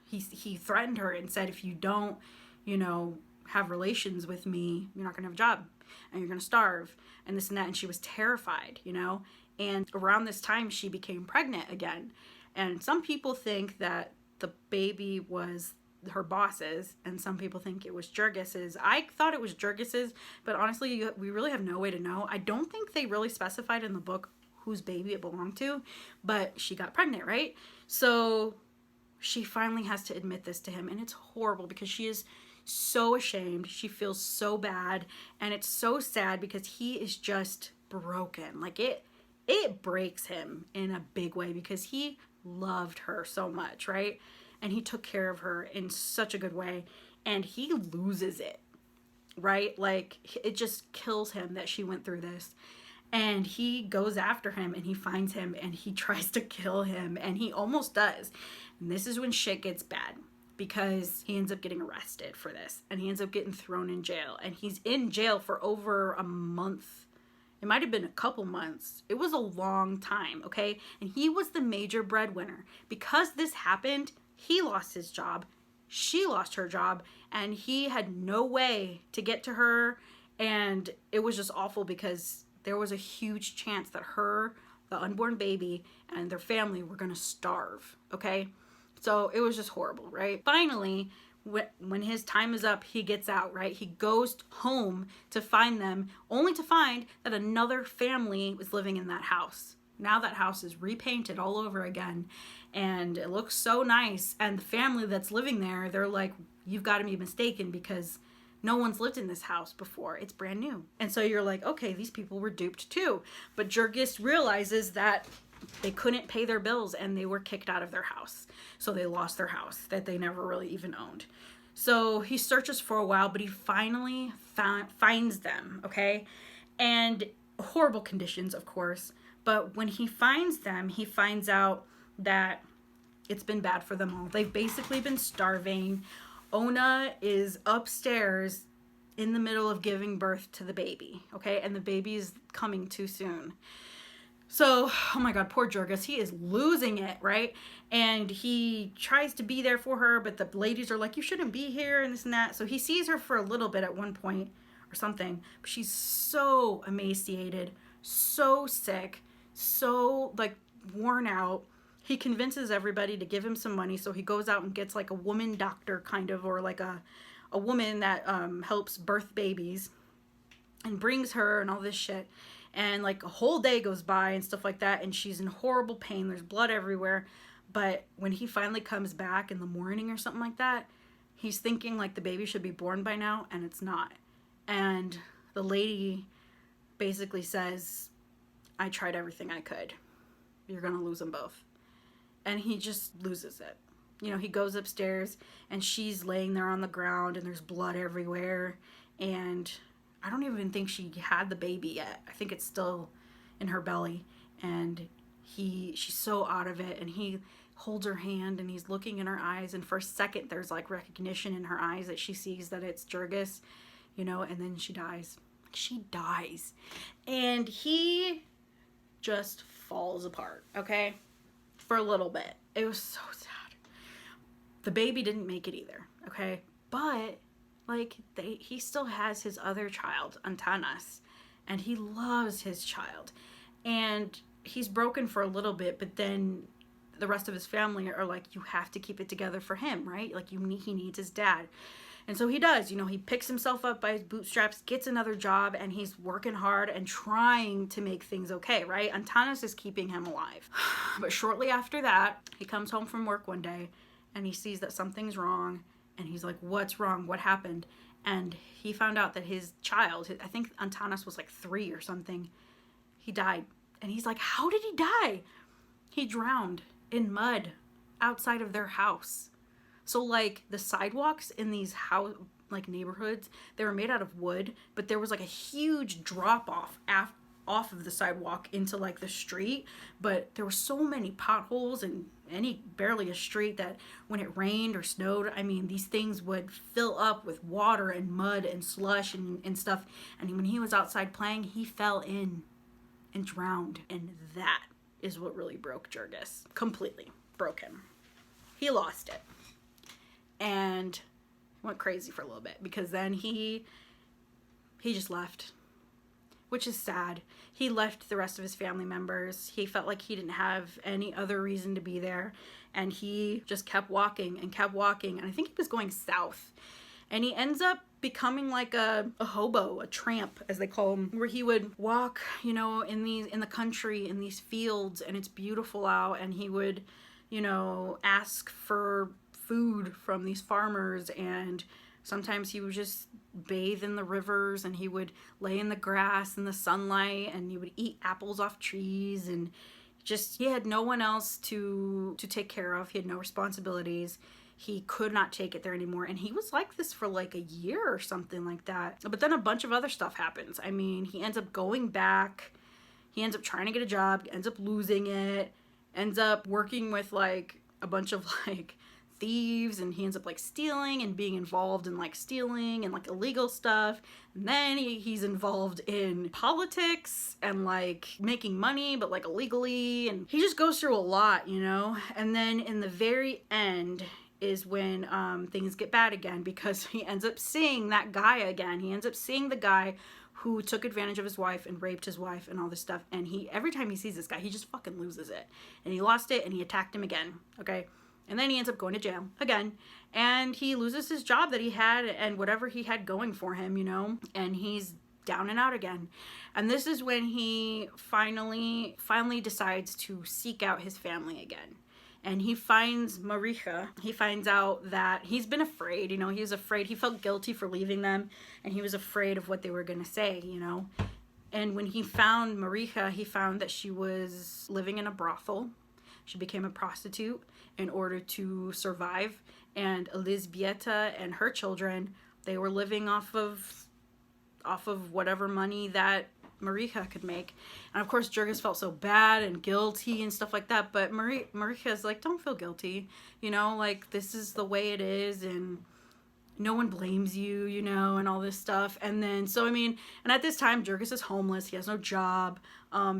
he threatened her and said, if you don't, you know, have relations with me, you're not gonna have a job and you're gonna starve and this and that. And she was terrified, you know. And around this time she became pregnant again, and some people think that the baby was her boss's, and some people think it was Jurgis's. I thought it was Jurgis's, but honestly, we really have no way to know. I don't think they really specified in the book whose baby it belonged to, but she got pregnant, right? So she finally has to admit this to him, and it's horrible because she is so ashamed. She feels so bad, and it's so sad because he is just broken. Like it breaks him in a big way because he loved her so much, right? And he took care of her in such a good way, and he loses it, right? Like, it just kills him that she went through this. And he goes after him, and he finds him, and he tries to kill him, and he almost does. And this is when shit gets bad, because he ends up getting arrested for this, and he ends up getting thrown in jail, and he's in jail for over a month. It might have been a couple months. It was a long time, okay? And he was the major breadwinner. Because this happened, he lost his job, she lost her job, and he had no way to get to her. And it was just awful because there was a huge chance that her, the unborn baby, and their family were gonna starve, okay? So it was just horrible, right? Finally, when his time is up, he gets out, right? He goes home to find them, only to find that another family was living in that house. Now that house is repainted all over again, and it looks so nice. And the family that's living there, they're like, you've got to be mistaken because no one's lived in this house before. It's brand new. And so you're like, okay, these people were duped too. But Jurgis realizes that they couldn't pay their bills and they were kicked out of their house. So they lost their house that they never really even owned. So he searches for a while, but he finally finds them, okay? And horrible conditions, of course. But when he finds them, he finds out that it's been bad for them all. They've basically been starving. Ona is upstairs in the middle of giving birth to the baby, okay? And the baby is coming too soon. So, oh my God, poor Jurgis, he is losing it, right? And he tries to be there for her, but the ladies are like, you shouldn't be here and this and that. So he sees her for a little bit at one point or something, but she's so emaciated, so sick, so like worn out. He convinces everybody to give him some money, so he goes out and gets like a woman doctor kind of, or like a woman that helps birth babies, and brings her and all this shit. And like a whole day goes by and stuff like that, and she's in horrible pain. There's blood everywhere. But when he finally comes back in the morning or something like that, he's thinking like the baby should be born by now, and it's not. And the lady basically says, I tried everything I could. You're gonna lose them both. And he just loses it. You know, he goes upstairs and she's laying there on the ground and there's blood everywhere. And I don't even think she had the baby yet. I think it's still in her belly. And she's so out of it. And he holds her hand and he's looking in her eyes, and for a second there's like recognition in her eyes that she sees that it's Jurgis, you know, and then she dies. She dies. And he just falls apart, okay? For a little bit. It was so sad. The baby didn't make it either, okay? But like he still has his other child, Antanas, and he loves his child. And he's broken for a little bit, but then the rest of his family are like, you have to keep it together for him, right? Like he needs his dad. And so he does, you know, he picks himself up by his bootstraps, gets another job, and he's working hard and trying to make things okay, right? Antanas is keeping him alive. But shortly after that, he comes home from work one day and he sees that something's wrong, and he's like, what's wrong? What happened? And he found out that his child, I think Antanas was like 3 or something, he died. And he's like, how did he die? He drowned in mud outside of their house. So like the sidewalks in these like neighborhoods, they were made out of wood, but there was like a huge drop off of the sidewalk into like the street, but there were so many potholes and barely a street that when it rained or snowed, I mean, these things would fill up with water and mud and slush and stuff. And when he was outside playing, he fell in and drowned. And that is what really broke Jurgis. Completely broke him. He lost it. And went crazy for a little bit, because then he just left, which is sad. He left the rest of his family members. He felt like he didn't have any other reason to be there, and he just kept walking and kept walking, and I think he was going south, and he ends up becoming like a hobo, a tramp as they call him, where he would walk, you know, in the country, in these fields, and it's beautiful out, and he would, you know, ask for food from these farmers, and sometimes he would just bathe in the rivers, and he would lay in the grass in the sunlight, and he would eat apples off trees, and just he had no one else to take care of. He had no responsibilities. He could not take it there anymore, and he was like this for like a year or something like that. But then a bunch of other stuff happens. I mean, he ends up going back, he ends up trying to get a job, ends up losing it, ends up working with like a bunch of like thieves, and he ends up like stealing and being involved in like stealing and like illegal stuff, and then he's involved in politics and like making money but like illegally, and he just goes through a lot, you know. And then in the very end is when things get bad again, because he ends up seeing that guy again. He ends up seeing the guy who took advantage of his wife and raped his wife and all this stuff, and every time he sees this guy, he just fucking loses it, and he lost it, and he attacked him again, okay? And then he ends up going to jail again, and he loses his job that he had and whatever he had going for him, you know, and he's down and out again. And this is when he finally decides to seek out his family again. And he finds Marija. He finds out that he's been afraid, you know, he was afraid. He felt guilty for leaving them, and he was afraid of what they were going to say, you know. And when he found Marija, he found that she was living in a brothel. She became a prostitute in order to survive, and Elizbieta and her children, they were living off of whatever money that Marija could make. And of course Jurgis felt so bad and guilty and stuff like that, but Marija's like, don't feel guilty, you know, like this is the way it is, and no one blames you, you know, and all this stuff. And then, so I mean, and at this time Jurgis is homeless, he has no job.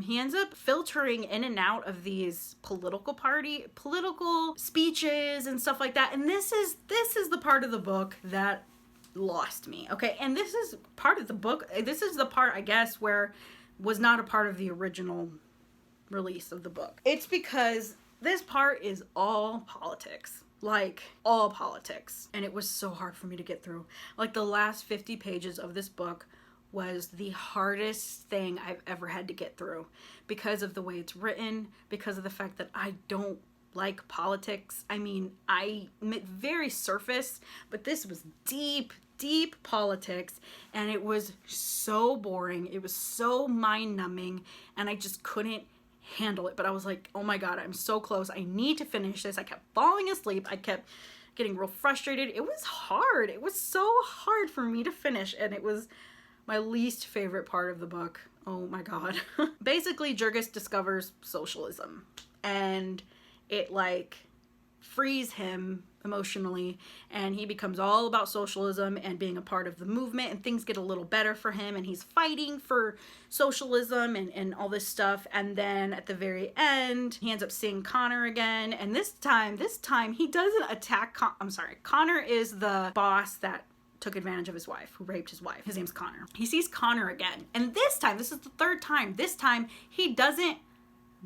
He ends up filtering in and out of these political speeches and stuff like that. And this is the part of the book that lost me, okay? And this is part of the book, this is the part, I guess, where was not a part of the original release of the book. It's because this part is all politics. Like, all politics. And it was so hard for me to get through. Like, the last 50 pages of this book was the hardest thing I've ever had to get through, because of the way it's written, because of the fact that I don't like politics. I mean, I admit very surface, but this was deep politics, and it was so boring. It was so mind-numbing, and I just couldn't handle it. But I was like, oh my god, I'm so close. I need to finish this. I kept falling asleep. I kept getting real frustrated. It was hard. It was so hard for me to finish, and it was my least favorite part of the book. Oh my god. Basically, Jurgis discovers socialism, and it like frees him emotionally, and he becomes all about socialism and being a part of the movement, and things get a little better for him, and he's fighting for socialism and all this stuff. And then at the very end, he ends up seeing Connor again, and this time he doesn't attack Connor is the boss that took advantage of his wife, who raped his wife. His name's Connor. He sees Connor again, and this is the third time. This time he doesn't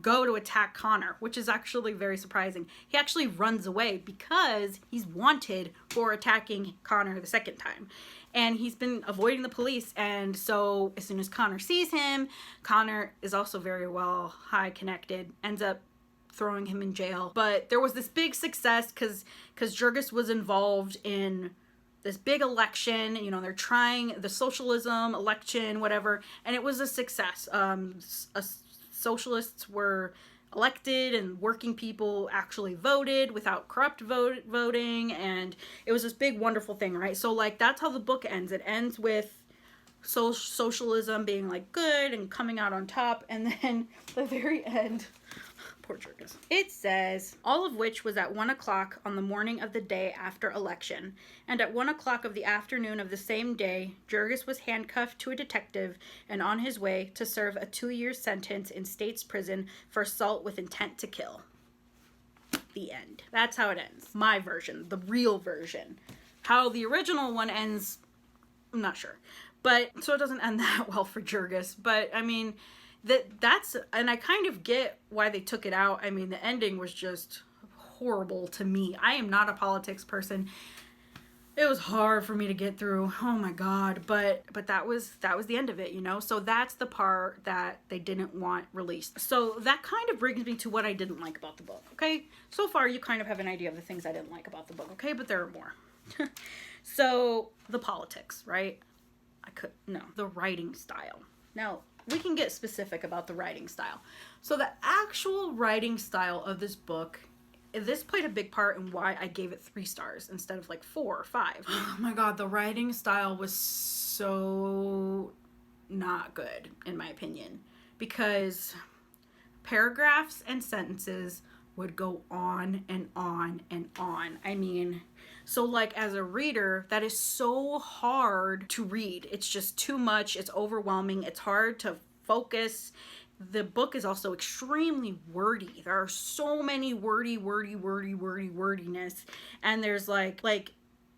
go to attack Connor, which is actually very surprising. He actually runs away because he's wanted for attacking Connor the second time. And he's been avoiding the police, and so as soon as Connor sees him, Connor is also very well high connected, ends up throwing him in jail. But there was this big success because Jurgis was involved in this big election. You know, they're trying the socialism election, whatever, and it was a success. Socialists were elected, and working people actually voted without corrupt voting, and it was this big wonderful thing, right? So like that's how the book ends. It ends with socialism being like good and coming out on top, and then the very end, poor Jurgis, it says, all of which was at 1 o'clock on the morning of the day after election, and at 1 o'clock of the afternoon of the same day, Jurgis was handcuffed to a detective and on his way to serve a 2-year sentence in state's prison for assault with intent to kill. The end. That's how it ends. My version, the real version. How the original one ends, I'm not sure. But, so it doesn't end that well for Jurgis, but I mean, that's, and I kind of get why they took it out. I mean, the ending was just horrible to me. I am not a politics person. It was hard for me to get through. Oh my God. But that was the end of it, you know? So that's the part that they didn't want released. So that kind of brings me to what I didn't like about the book, okay? So far, you kind of have an idea of the things I didn't like about the book, okay? But there are more. So the politics, right? The writing style. Now, we can get specific about the writing style. So the actual writing style of this book, this played a big part in why I gave it 3 stars instead of like 4 or 5. Oh my God, the writing style was so not good, in my opinion, because paragraphs and sentences would go on and on and on. I mean, so like as a reader, that is so hard to read. It's just too much. It's overwhelming. It's hard to focus. The book is also extremely wordy. There are so many wordiness. And there's like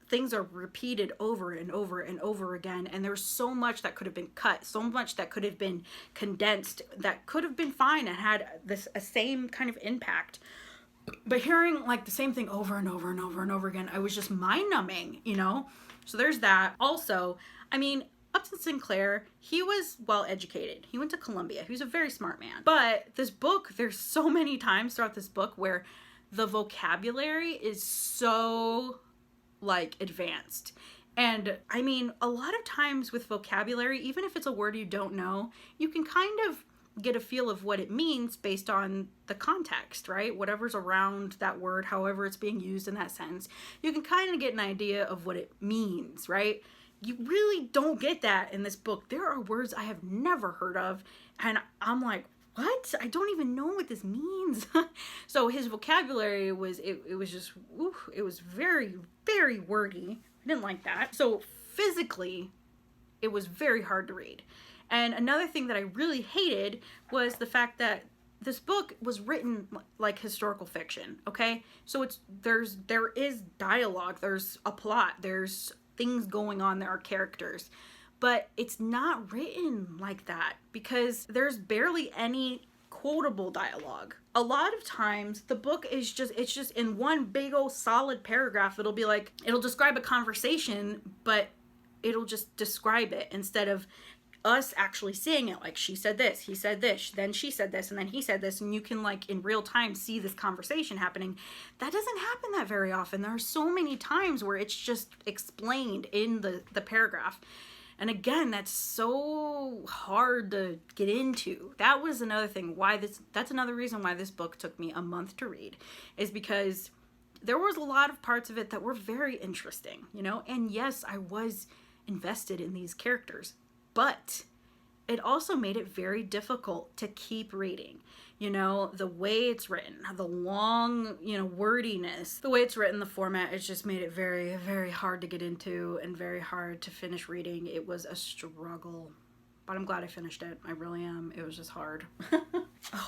things are repeated over and over and over again. And there's so much that could have been cut, so much that could have been condensed, that could have been fine and had a same kind of impact. But hearing like the same thing over and over and over and over again, I was just mind numbing, you know? So there's that. Also, I mean, Upton Sinclair, he was well educated. He went to Columbia. He was a very smart man. But this book, there's so many times throughout this book where the vocabulary is so like advanced. And I mean, a lot of times with vocabulary, even if it's a word you don't know, you can kind of get a feel of what it means based on the context, right? Whatever's around that word, however it's being used in that sentence, you can kind of get an idea of what it means, right? You really don't get that in this book. There are words I have never heard of, and I'm like, what? I don't even know what this means. So his vocabulary was, it was just, it was very, very wordy. I didn't like that. So physically, it was very hard to read. And another thing that I really hated was the fact that this book was written like historical fiction, okay? So there is dialogue, there's a plot, there's things going on, there are characters, but it's not written like that because there's barely any quotable dialogue. A lot of times the book is it's just in one big old solid paragraph. It'll be like, it'll describe a conversation, but it'll just describe it instead of us actually seeing it. Like, she said this, he said this, then she said this, and then he said this, and you can like in real time see this conversation happening. That doesn't happen that very often. There are so many times where it's just explained in the paragraph. And again, that's so hard to get into. That was another thing that's another reason why this book took me a month to read, is because there was a lot of parts of it that were very interesting, you know? And yes, I was invested in these characters, but it also made it very difficult to keep reading. You know, the way it's written, the long, you know, wordiness, the way it's written, the format, it just made it very, very hard to get into and very hard to finish reading. It was a struggle, but I'm glad I finished it. I really am. It was just hard.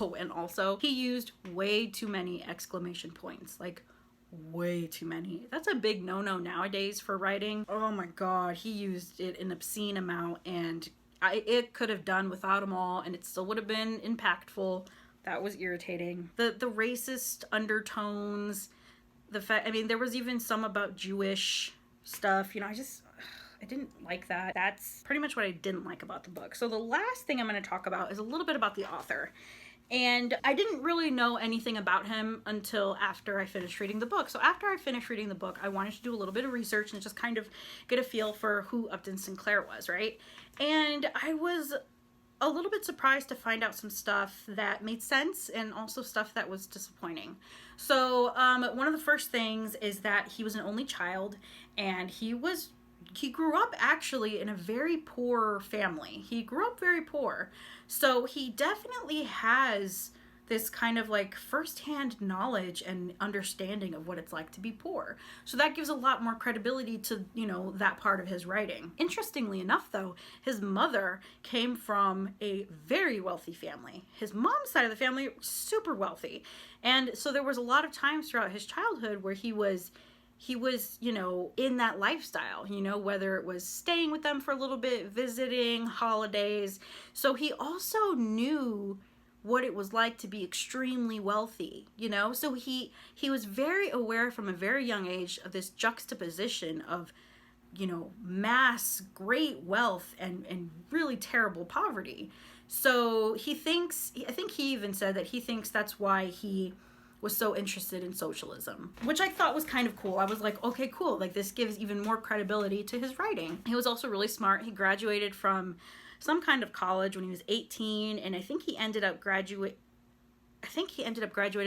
Oh, and also he used way too many exclamation points, like way too many. That's a big no-no nowadays for writing. Oh my God, he used it an obscene amount, and it could have done without them all, and it still would have been impactful. That was irritating. The racist undertones, the fact, I mean, there was even some about Jewish stuff, you know, I didn't like that. That's pretty much what I didn't like about the book. So the last thing I'm going to talk about is a little bit about the author. And I didn't really know anything about him until after I finished reading the book. So after I finished reading the book, I wanted to do a little bit of research and just kind of get a feel for who Upton Sinclair was, right? And I was a little bit surprised to find out some stuff that made sense and also stuff that was disappointing. So one of the first things is that he was an only child, and he grew up actually in a very poor family. He grew up very poor. So he definitely has this kind of like firsthand knowledge and understanding of what it's like to be poor. So that gives a lot more credibility to, you know, that part of his writing. Interestingly enough, though, his mother came from a very wealthy family. His mom's side of the family, super wealthy. And so there was a lot of times throughout his childhood where he was, you know, in that lifestyle, you know, whether it was staying with them for a little bit, visiting, holidays. So he also knew what it was like to be extremely wealthy, you know? So he was very aware from a very young age of this juxtaposition of, you know, mass great wealth and really terrible poverty. So I think he even said that he thinks that's why he was so interested in socialism, which I thought was kind of cool. I was like, okay, cool. Like, this gives even more credibility to his writing. He was also really smart. He graduated from some kind of college when he was 18, and I think he ended up graduating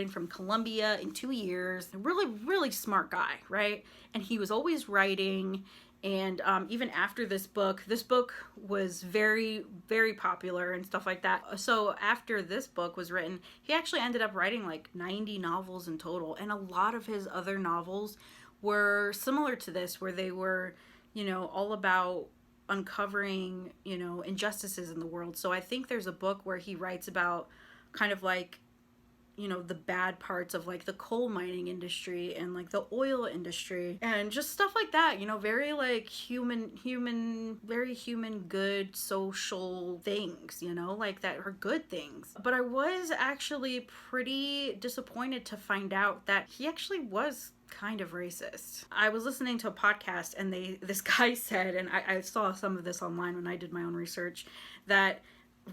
from Columbia in 2 years. A really, really smart guy, right? And he was always writing. And even after this book was very, very popular and stuff like that. So after this book was written, he actually ended up writing like 90 novels in total. And a lot of his other novels were similar to this, where they were, you know, all about uncovering, you know, injustices in the world. So I think there's a book where he writes about kind of like, you know, the bad parts of like the coal mining industry and like the oil industry and just stuff like that, you know, very like very human, good social things, you know, like that are good things. But I was actually pretty disappointed to find out that he actually was kind of racist. I was listening to a podcast, and this guy said, and I saw some of this online when I did my own research, that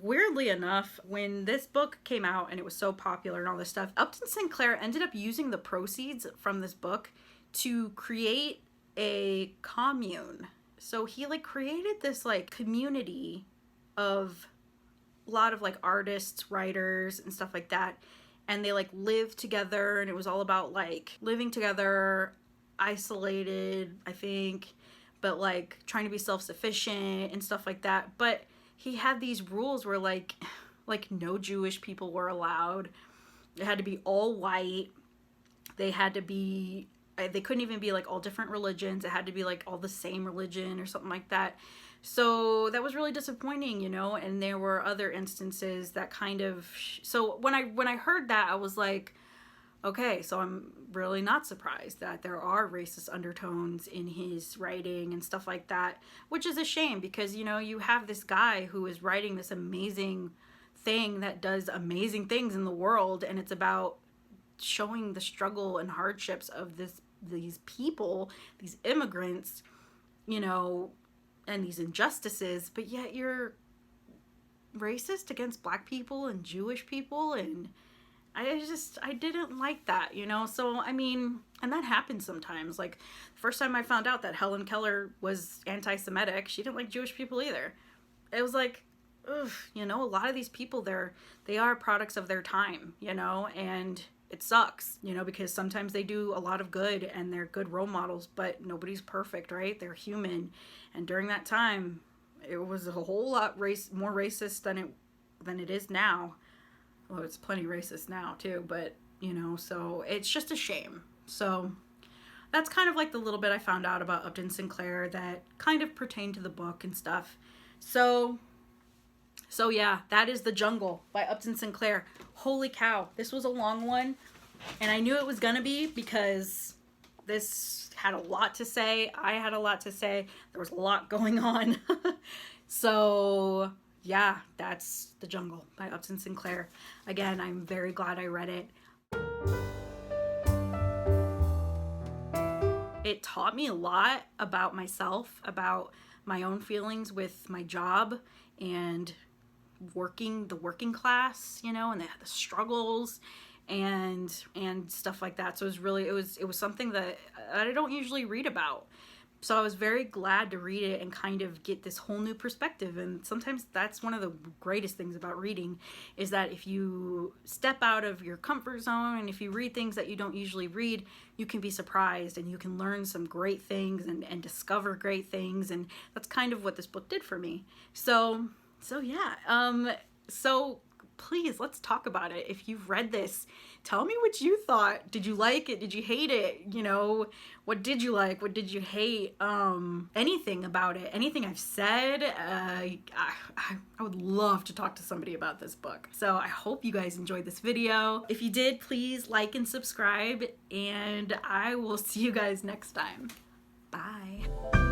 weirdly enough, when this book came out and it was so popular and all this stuff, Upton Sinclair ended up using the proceeds from this book to create a commune. So he like created this like community of a lot of like artists, writers, and stuff like that. And they like lived together, and it was all about like living together, isolated, I think, but like trying to be self-sufficient and stuff like that. But he had these rules where like no Jewish people were allowed. It had to be all white. They couldn't even be like all different religions. It had to be like all the same religion or something like that. So that was really disappointing, you know, and there were other instances that kind of, so when I heard that, I was like, okay, so I'm really not surprised that there are racist undertones in his writing and stuff like that, which is a shame because, you know, you have this guy who is writing this amazing thing that does amazing things in the world, and it's about showing the struggle and hardships of these people, these immigrants, you know, and these injustices, but yet you're racist against Black people and Jewish people, and I didn't like that, you know? So, I mean, and that happens sometimes. Like, the first time I found out that Helen Keller was anti-Semitic, she didn't like Jewish people either. It was like, ugh, you know, a lot of these people, they are products of their time, you know? And it sucks, you know, because sometimes they do a lot of good and they're good role models, but nobody's perfect, right? They're human. And during that time, it was a whole lot more racist than it is now. Well, it's plenty racist now too, but you know, so it's just a shame. So that's kind of like the little bit I found out about Upton Sinclair that kind of pertained to the book and stuff. So yeah, that is The Jungle by Upton Sinclair. Holy cow, this was a long one, and I knew it was gonna be because this had a lot to say. I had a lot to say. There was a lot going on. So yeah, that's The Jungle by Upton Sinclair. Again, I'm very glad I read it. It taught me a lot about myself, about my own feelings with my job and the working class, you know, and the struggles and stuff like that. So it was something that I don't usually read about. So I was very glad to read it and kind of get this whole new perspective. And sometimes that's one of the greatest things about reading, is that if you step out of your comfort zone and if you read things that you don't usually read, you can be surprised and you can learn some great things and discover great things. And that's kind of what this book did for me. So yeah, so please, let's talk about it. If you've read this, tell me what you thought. Did you like it? Did you hate it? You know, what did you like? What did you hate? Anything about it, anything I've said. I would love to talk to somebody about this book. So I hope you guys enjoyed this video. If you did, please like and subscribe, and I will see you guys next time. Bye.